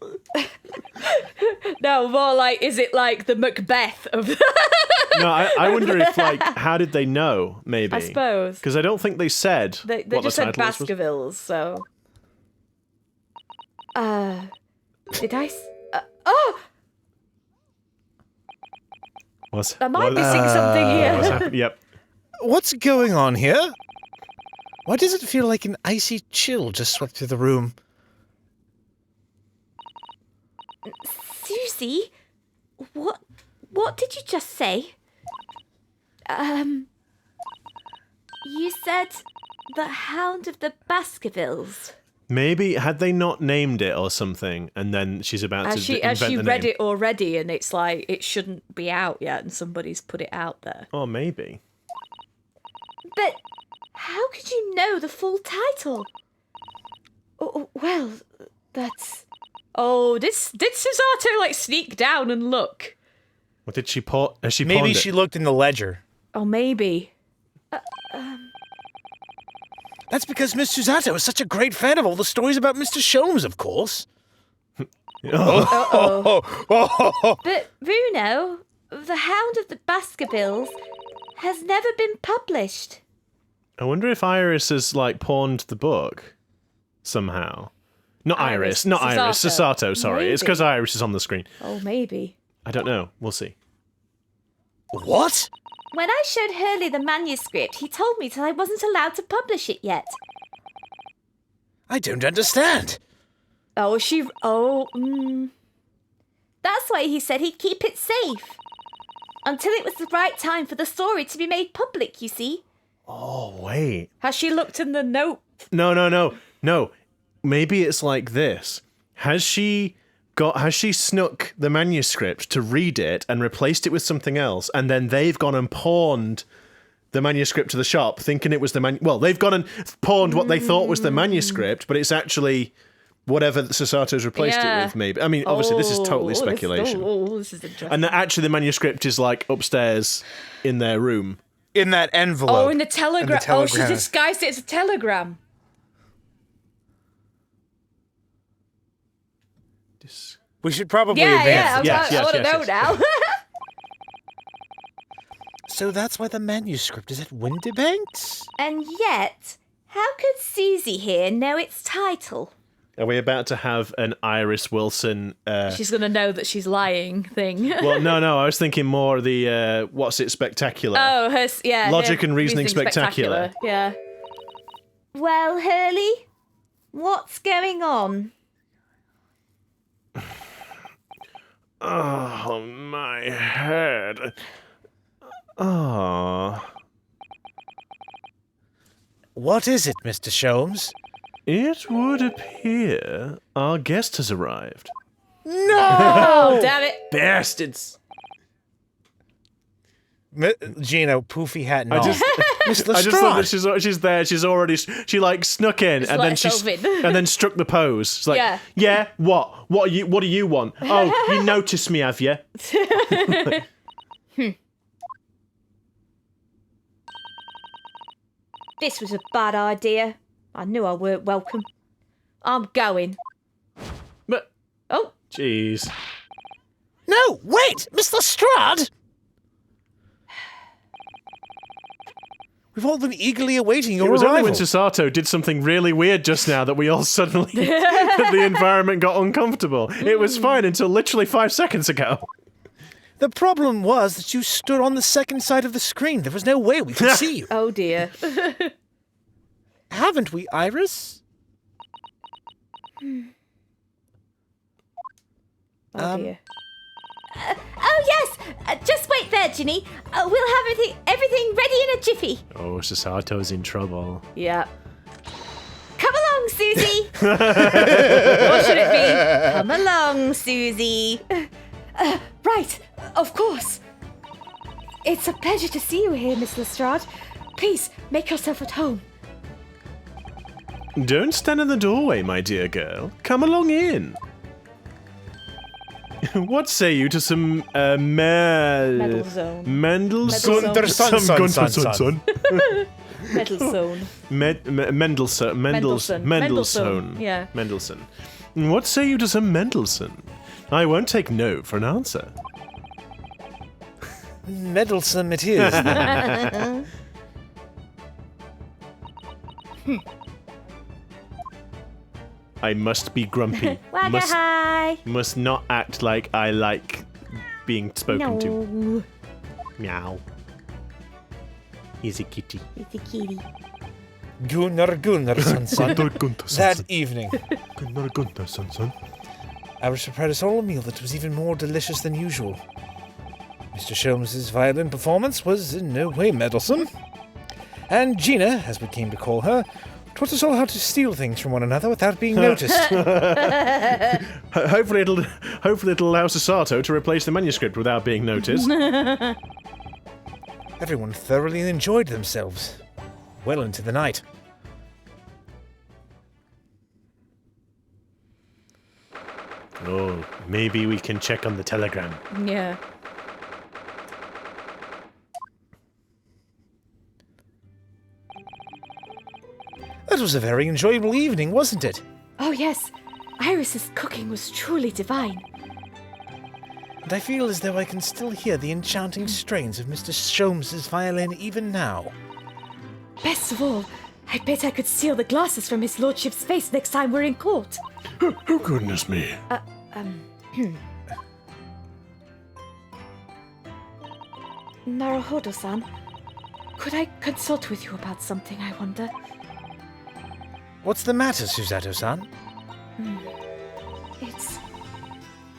S2: No, more like, is it like the Macbeth of...
S1: No, I wonder if, like, how did they know, maybe?
S2: I suppose.
S1: Because I don't think they said
S2: They
S1: what
S2: just
S1: the
S2: said
S1: title was.
S2: Baskervilles, so... Did I... oh! Am I missing something here?
S1: Yep.
S3: What's going on here? Why does it feel like an icy chill just swept through the room?
S2: Susie? What did you just say? You said the Hound of the Baskervilles.
S1: Maybe had they not named it or something, and then she's about to
S2: As she
S1: invent the
S2: read
S1: name.
S2: it already, and it's like it shouldn't be out yet, and somebody's put it out there.
S1: Or maybe.
S2: But how could you know the full title? Oh, well, that's... Oh, did Susato like sneak down and look?
S1: What did she put? Has she
S3: Maybe
S1: pawned
S3: she
S1: it?
S3: looked in the ledger.
S2: Oh, maybe.
S3: That's because Miss Susato is such a great fan of all the stories about Mr. Sholmes, of course.
S2: Uh-oh. But Bruno, the Hound of the Baskervilles has never been published.
S1: I wonder if Iris has like pawned the book somehow. Not Iris, not Iris. Susato, sorry. It's
S2: Maybe.
S1: because Iris is on the screen.
S2: Oh, maybe.
S1: I don't know. We'll see.
S3: What?
S2: When I showed Hurley the manuscript, he told me that I wasn't allowed to publish it yet.
S3: I don't understand.
S2: That's why he said he'd keep it safe. Until it was the right time for the story to be made public, you see.
S1: Oh, wait.
S2: Has she looked in the note?
S1: No. Maybe it's like this. Has she snuck the manuscript to read it and replaced it with something else, and then they've gone and pawned the manuscript to the shop, thinking it was the well, they've gone and pawned what they thought was the manuscript, but it's actually whatever Susato's replaced it with, maybe. I mean, obviously, this is totally speculation.
S2: This is interesting.
S1: And that actually the manuscript is, like, upstairs in their room.
S3: In that envelope.
S2: Oh, in the telegram. Oh, she disguised it as a telegram.
S3: We should probably
S2: Yeah,
S3: advance.
S2: I want to know now.
S3: So that's why the manuscript is at Windibanks?
S2: And yet, how could Susie here know its title?
S1: Are we about to have an Iris Wilson...
S2: She's going to know that she's lying thing.
S1: Well, no, I was thinking more the What's It Spectacular.
S2: Oh,
S1: Logic
S2: her
S1: and Reasoning Spectacular.
S2: Yeah. Well, Hurley, what's going on?
S1: Oh, my head. Oh.
S3: What is it, Mr. Sholmes?
S1: It would appear our guest has arrived.
S3: No!
S2: Oh, damn it.
S1: Bastards.
S3: Gina, poofy hat and all. Miss
S1: I just thought
S3: Lestrade.
S1: that she's there. She like snuck in
S2: Just
S1: and
S2: let
S1: then
S2: herself in.
S1: and then struck the pose. She's like,
S2: Yeah.
S1: What do you want? Oh, you noticed me, have you?
S2: This was a bad idea. I knew I weren't welcome. I'm going.
S1: But
S2: Oh,
S1: jeez.
S3: No, wait! Miss Lestrade! We've all been eagerly awaiting your
S1: It was only when
S3: arrival.
S1: Susato did something really weird just now that we all suddenly the environment got uncomfortable. It was fine until literally 5 seconds ago.
S3: The problem was that you stood on the second side of the screen. There was no way we could see you.
S2: oh dear.
S3: Haven't we, Iris?
S2: Oh dear. Oh yes! Just wait there, Ginny. We'll have everything ready in a jiffy.
S1: Oh, Susato's in trouble.
S2: Yeah. Come along, Susie. What should it be? Come along, Susie. Right, of course. It's a pleasure to see you here, Miss Lestrade. Please, make yourself at home.
S1: Don't stand in the doorway, my dear girl. Come along in. What say you to some
S2: Mendelsohn.
S1: Mendelssohn?
S3: Gunderson,
S1: Some
S3: son.
S1: Gunderson. Mendelssohn.
S2: Yeah.
S1: Mendelssohn. What say you to some Mendelssohn? I won't take no for an answer.
S3: Meddlesome it is.
S1: I must be grumpy.
S2: Wagga hi.
S1: Must not act like I like being spoken to.
S2: No.
S1: Meow. He's a kitty.
S2: It's a kitty.
S3: Gunderson, son. That evening,
S1: Gunderson.
S3: I was prepared us all a meal that was even more delicious than usual. Mr. Sholmes's violin performance was in no way meddlesome. And Gina, as we came to call her, taught us all how to steal things from one another without being noticed.
S1: Hopefully it'll allow Susato to replace the manuscript without being noticed.
S3: Everyone thoroughly enjoyed themselves. Well into the night.
S1: Oh, maybe we can check on the telegram.
S2: Yeah.
S3: That was a very enjoyable evening, wasn't it?
S2: Oh, yes. Iris's cooking was truly divine.
S3: And I feel as though I can still hear the enchanting strains of Mr. Sholmes's violin even now.
S2: Best of all, I bet I could steal the glasses from his lordship's face next time we're in court.
S1: Oh, goodness me.
S2: Naruhodo-san, could I consult with you about something, I wonder?
S3: What's the matter, Susato-san?
S2: It's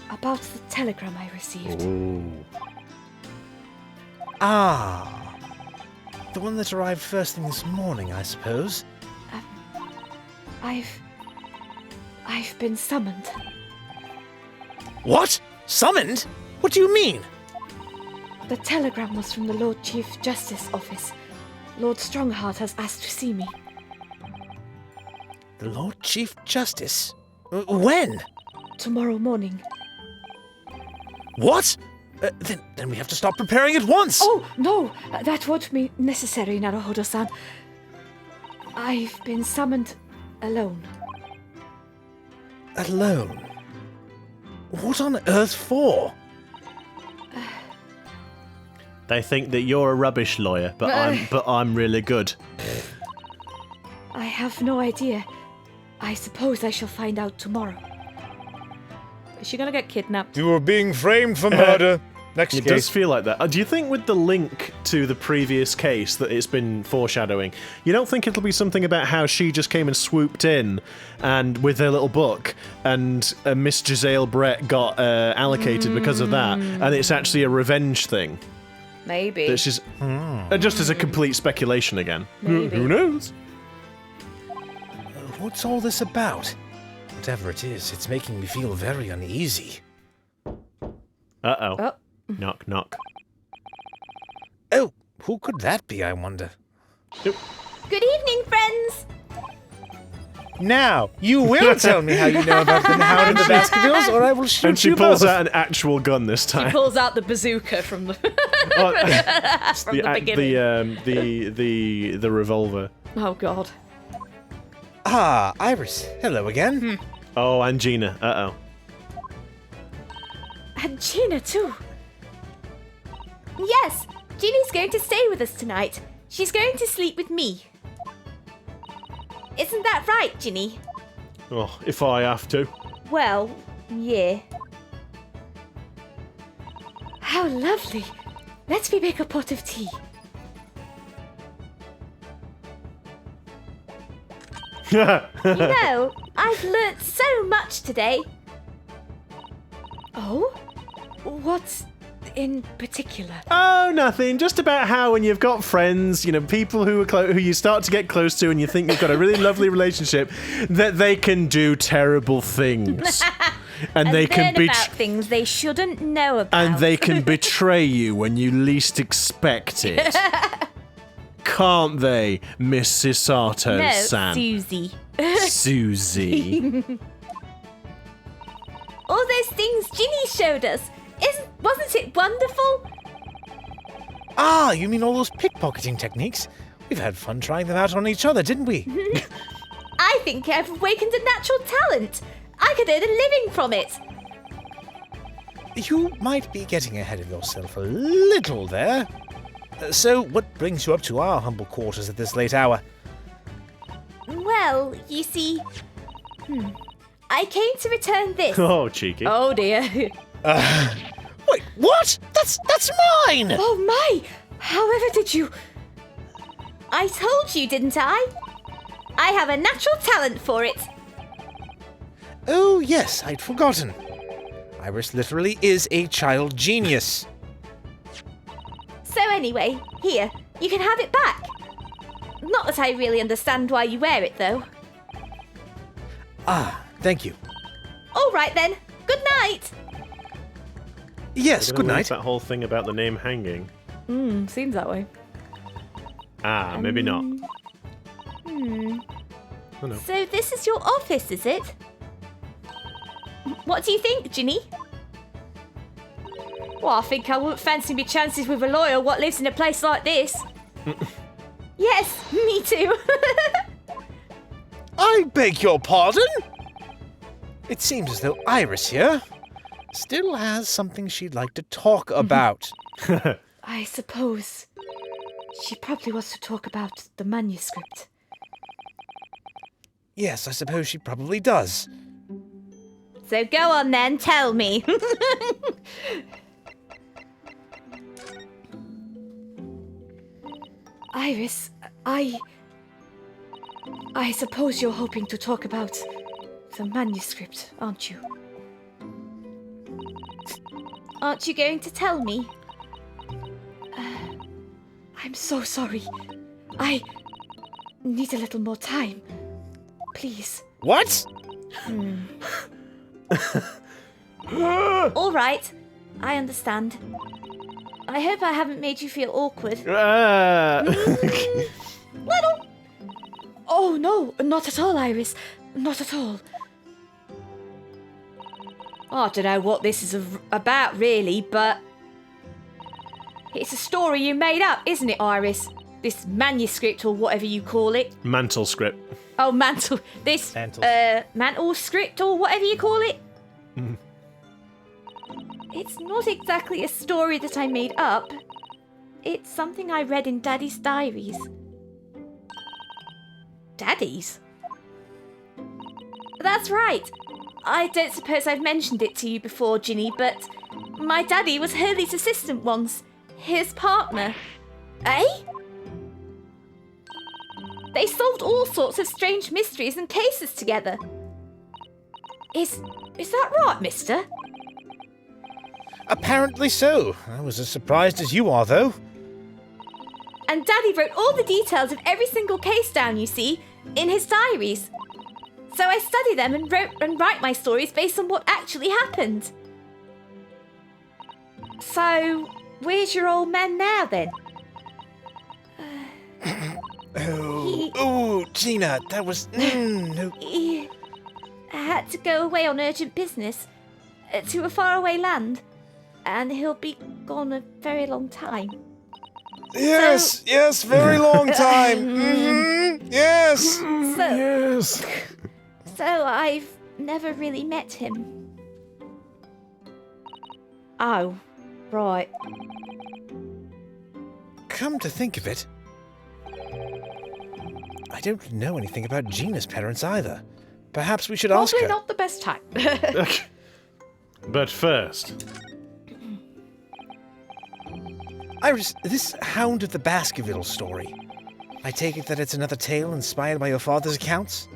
S2: about the telegram I received.
S1: Oh.
S3: Ah. The one that arrived first thing this morning, I suppose.
S2: I've been summoned.
S3: What? Summoned? What do you mean?
S2: The telegram was from the Lord Chief Justice office. Lord Strongheart has asked to see me.
S3: The Lord Chief Justice? When?
S2: Tomorrow morning.
S3: What? Then we have to stop preparing at once!
S2: Oh, no! That won't be necessary, Naruhodo-san. I've been summoned alone.
S3: Alone? What on earth for?
S1: They think that you're a rubbish lawyer, but I'm really good.
S2: I have no idea. I suppose I shall find out tomorrow. Is she gonna get kidnapped?
S3: You were being framed for murder. Next
S1: It
S3: case.
S1: does feel like that. Do you think with the link to the previous case that it's been foreshadowing, you don't think it'll be something about how she just came and swooped in and with her little book and Miss Giselle Brett got allocated because of that, and it's actually a revenge thing?
S2: Maybe.
S1: That she's just as a complete speculation again.
S2: Maybe.
S1: Who knows?
S3: What's all this about? Whatever it is, it's making me feel very uneasy.
S1: Uh-oh.
S2: Oh.
S1: Knock, knock.
S3: Oh, who could that be, I wonder?
S2: Good evening, friends!
S3: Now, you will tell me how you know about the Hound and the Baskervilles, or I will shoot
S1: And she
S3: you
S1: pulls
S3: both.
S1: out an actual gun this time.
S2: Pulls out the bazooka from the from the beginning.
S1: The revolver.
S2: Oh God.
S3: Ah, Iris. Hello again.
S1: Oh, and Gina. Uh-oh.
S2: And Gina too. Yes, Ginny's going to stay with us tonight. She's going to sleep with me. Isn't that right, Ginny?
S1: Oh, if I have to.
S2: Well, yeah. How lovely. Let me make a pot of tea. You know, I've learnt so much today. Oh? What in particular?
S1: Oh, nothing. Just about how when you've got friends, you know, people who are who you start to get close to and you think you've got a really lovely relationship, that they can do terrible things. And they can
S2: learn about things they shouldn't know about.
S1: And they can betray you when you least expect it. Can't they, Miss Susato-san?
S2: No, Susie.
S1: Susie.
S2: All all those things Ginny showed us. Wasn't it wonderful?
S3: Ah, you mean all those pickpocketing techniques? We've had fun trying them out on each other, didn't we?
S2: I think I've awakened a natural talent. I could earn a living from it.
S3: You might be getting ahead of yourself a little there. So, what brings you up to our humble quarters at this late hour?
S2: Well, you see... I came to return this.
S1: Oh, cheeky.
S2: Oh dear.
S3: Wait, what? That's mine!
S2: Oh my! However did you... I told you, didn't I? I have a natural talent for it.
S3: Oh, yes, I'd forgotten. Iris literally is a child genius.
S2: So anyway, here, you can have it back. Not that I really understand why you wear it, though.
S3: Ah, thank you.
S2: All right then. Good night.
S3: Yes,
S1: We're
S3: good
S1: gonna
S3: night.
S1: leave that whole thing about the name hanging.
S2: Seems that way.
S1: Ah, maybe not. Oh, no.
S2: So this is your office, is it? What do you think, Ginny? Well, I think I wouldn't fancy me chances with a lawyer what lives in a place like this. Yes, me too.
S3: I beg your pardon? It seems as though Iris here still has something she'd like to talk about.
S2: I suppose she probably wants to talk about the manuscript.
S3: Yes, I suppose she probably does.
S2: So go on then, tell me. Iris, I suppose you're hoping to talk about the manuscript, aren't you? Aren't you going to tell me? I'm so sorry. I need a little more time. Please.
S3: What?
S2: All right. I understand. I hope I haven't made you feel awkward. Little. Oh, no. Not at all, Iris. Not at all. I don't know what this is about, really, but... It's a story you made up, isn't it, Iris? This manuscript, or whatever you call it.
S1: Mantle script.
S2: Oh, mantle. This, mantle script, or whatever you call it. It's not exactly a story that I made up. It's something I read in Daddy's diaries. Daddy's? That's right. I don't suppose I've mentioned it to you before, Ginny, but my daddy was Hurley's assistant once. His partner. Eh? They solved all sorts of strange mysteries and cases together. Is that right, mister?
S3: Apparently so. I was as surprised as you are, though.
S2: And Daddy wrote all the details of every single case down, you see, in his diaries. So I study them and write my stories based on what actually happened. So, where's your old man now, then?
S3: Oh, Gina, that was... no.
S2: He had to go away on urgent business to a faraway land, and he'll be gone a very long time.
S3: Yes, yes, very long time. Yes.
S1: Yes.
S2: So I've never really met him. Oh, right.
S3: Come to think of it, I don't know anything about Gina's parents either. Perhaps we should ask her.
S2: Probably not the best time.
S1: But first,
S3: Iris, this Hound of the Baskerville story. I take it that it's another tale inspired by your father's accounts?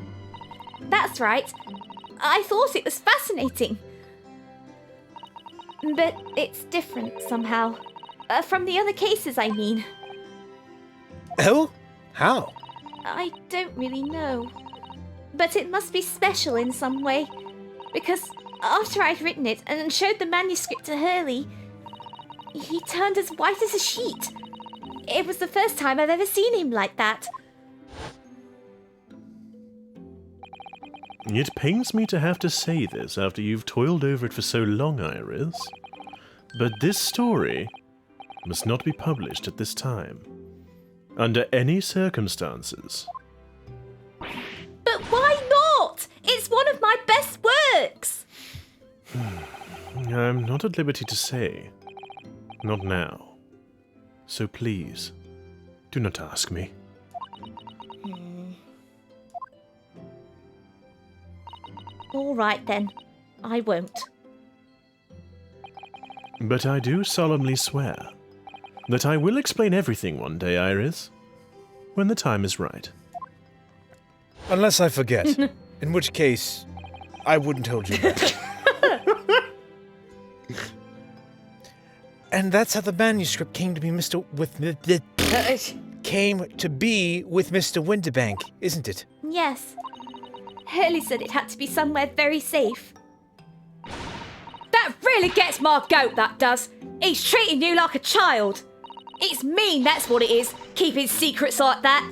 S2: That's right. I thought it was fascinating. But it's different somehow. From the other cases, I mean.
S3: Oh? How?
S2: I don't really know. But it must be special in some way. Because after I'd written it and showed the manuscript to Hurley, he turned as white as a sheet. It was the first time I've ever seen him like that.
S1: It pains me to have to say this after you've toiled over it for so long, Iris, but this story must not be published at this time, under any circumstances.
S2: But why not? It's one of my best works.
S1: I'm not at liberty to say. Not now. So please, do not ask me.
S2: All right then, I won't.
S1: But I do solemnly swear that I will explain everything one day, Iris, when the time is right.
S3: Unless I forget, in which case, I wouldn't hold you back. And that's how the manuscript came to be Mr. Winterbank, isn't it?
S2: Yes. Hurley said it had to be somewhere very safe. That really gets my goat, that does. He's treating you like a child. It's mean, that's what it is, keeping secrets like that.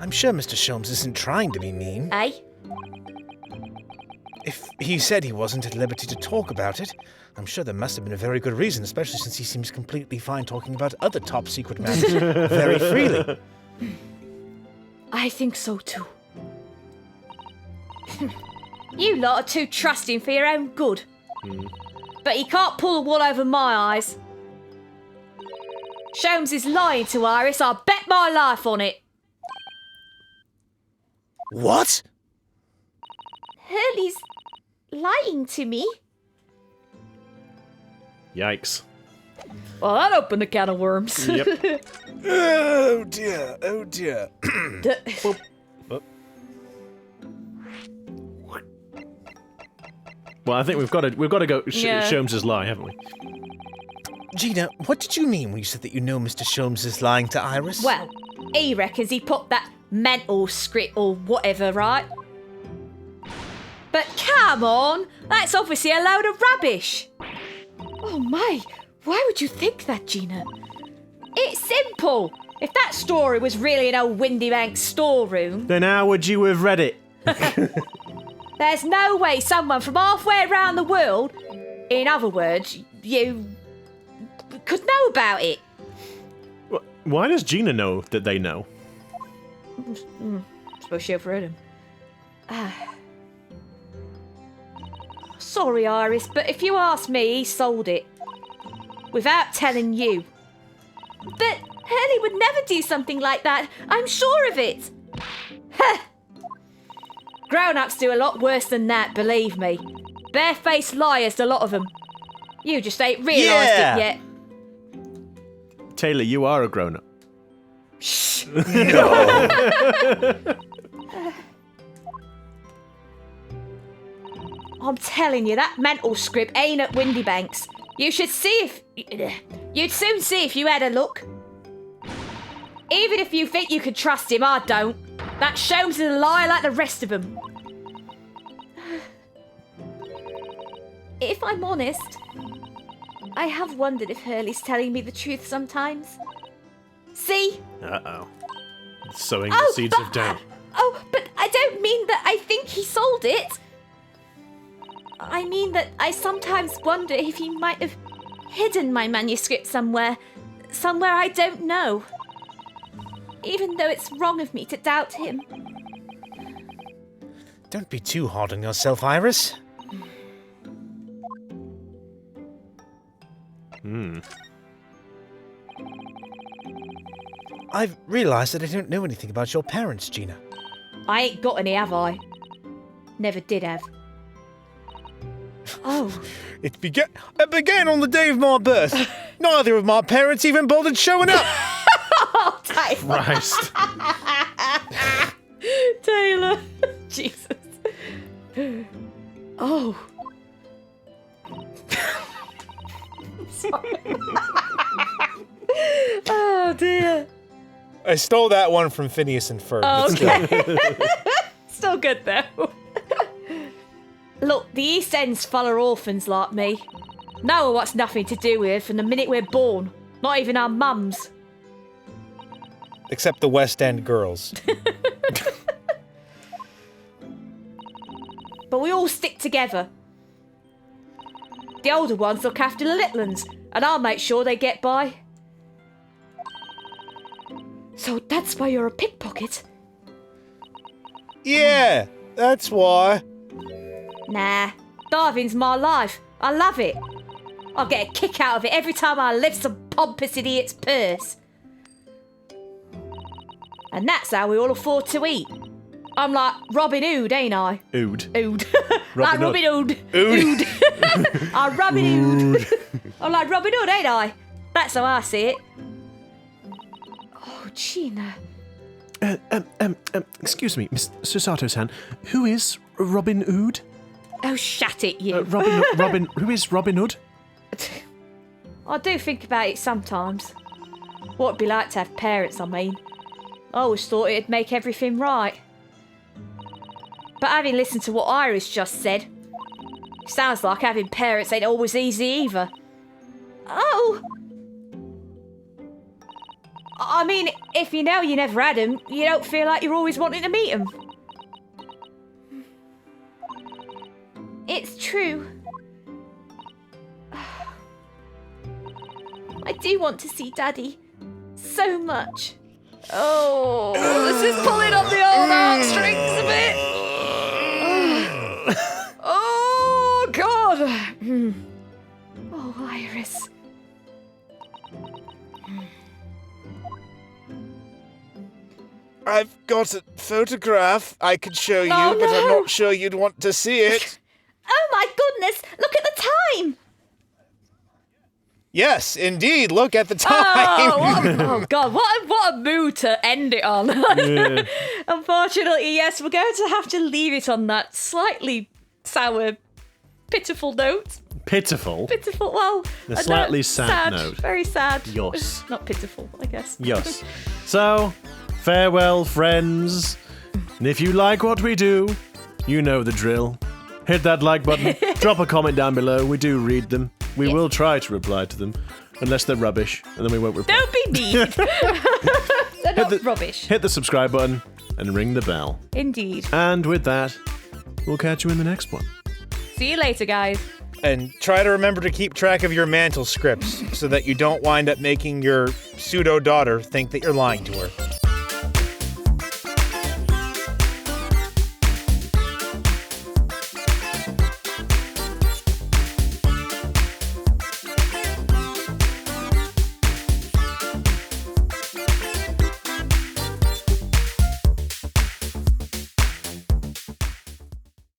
S3: I'm sure Mr. Sholmes isn't trying to be mean.
S2: Eh?
S3: If he said he wasn't at liberty to talk about it, I'm sure there must have been a very good reason, especially since he seems completely fine talking about other top-secret matters very freely.
S2: I think so too. You lot are too trusting for your own good. But he can't pull the wool over my eyes. Sholmes is lying to Iris, I'll bet my life on it.
S3: What?
S2: Hurley's lying to me?
S1: Yikes.
S2: Well, that opened a can of worms.
S1: Yep.
S3: Oh dear, oh dear.
S1: Well, I think we've got to go
S2: Yeah.
S1: Sholmes' lie, haven't we?
S3: Gina, what did you mean when you said that you know Mr. Sholmes is lying to Iris?
S2: Well, he reckons he put that mental script or whatever, right? But come on, that's obviously a load of rubbish. Oh my, why would you think that, Gina? It's simple. If that story was really an old Windybank storeroom,
S1: Then how would you have read it?
S2: there's no way someone from halfway around the world, in other words, you, could know about it.
S1: Why does Gina know that they know?
S2: Suppose she overheard him. Sorry, Iris, but if you ask me, he sold it. Without telling you. But Hurley would never do something like that. I'm sure of it. Grown-ups do a lot worse than that, believe me. Barefaced liars, a lot of them. You just ain't realised it yet.
S1: Taylor, you are a grown-up.
S2: I'm telling you, that mental script ain't at Windybanks. You should see if... You'd soon see if you had a look. Even if you think you can trust him, I don't. That Sholmes is a liar like the rest of them. If I'm honest, I have wondered if Hurley's telling me the truth sometimes. See?
S1: Uh-oh. Sowing the seeds of doubt.
S2: Oh, but I don't mean that I think he sold it. I mean that I sometimes wonder if he might have hidden my manuscript somewhere I don't know. Even though it's wrong of me to doubt him.
S3: Don't be too hard on yourself, Iris. I've realised that I don't know anything about your parents, Gina.
S2: I ain't got any, have I? Never did have. Oh.
S3: It began on the day of my birth. Neither of my parents even bothered showing up.
S2: Oh, Taylor.
S1: Christ.
S2: Taylor. Jesus. Oh. Sorry. Oh, dear.
S3: I stole that one from Phineas and Ferb.
S2: Oh,
S3: but still.
S2: okay. Still good, though. Look, the East End's full of orphans like me. No one wants nothing to do with from the minute we're born. Not even our mums.
S3: Except the West End girls.
S2: but we all stick together. The older ones look after the little ones, and I'll make sure they get by. So that's why you're a pickpocket?
S3: Yeah, that's why.
S2: Nah, diving's my life. I love it. I get a kick out of it every time I lift some pompous idiot's purse. And that's how we all afford to eat. I'm like Robin Hood, ain't I?
S1: Ood.
S2: Ood.
S1: Robin
S2: Like Robin Hood. Ood. I'm Robin Hood. I'm like Robin Hood, ain't I? That's how I see it. Oh, Gina.
S1: Excuse me, Miss Susato-san. Who is Robin Hood?
S2: Oh, shut it, you.
S1: Who is Robin Hood?
S2: I do think about it sometimes. What it'd be like to have parents, I mean. I always thought it'd make everything right. But having listened to what Iris just said, sounds like having parents ain't always easy either. Oh! I mean, if you know you never had them, you don't feel like you're always wanting to meet them. It's true. I do want to see Daddy. So much. Oh, this is pulling on the old heartstrings a bit. Oh, God. Oh, Iris.
S3: I've got a photograph I could show you,
S2: Oh,
S3: but I'm
S2: no.
S3: not sure you'd want to see it.
S2: Oh, my goodness. Look at the time.
S3: Yes, indeed, look at the time.
S2: Oh, God, what a mood to end it on.
S1: Yeah.
S2: Unfortunately, yes, we're going to have to leave it on that slightly sour, pitiful note.
S1: Pitiful.
S2: Pitiful, well...
S1: A slightly sad note.
S2: Very sad.
S1: Yes.
S2: Not pitiful, I guess.
S1: Yes. So, farewell, friends. And if you like what we do, you know the drill. Hit that like button, drop a comment down below. We do read them. We will try to reply to them, unless they're rubbish, and then we won't reply.
S2: Don't be mean. They're not rubbish.
S1: Hit the subscribe button and ring the bell.
S2: Indeed.
S1: And with that, we'll catch you in the next one.
S2: See you later, guys.
S3: And try to remember to keep track of your mantle scripts so that you don't wind up making your pseudo daughter think that you're lying to her.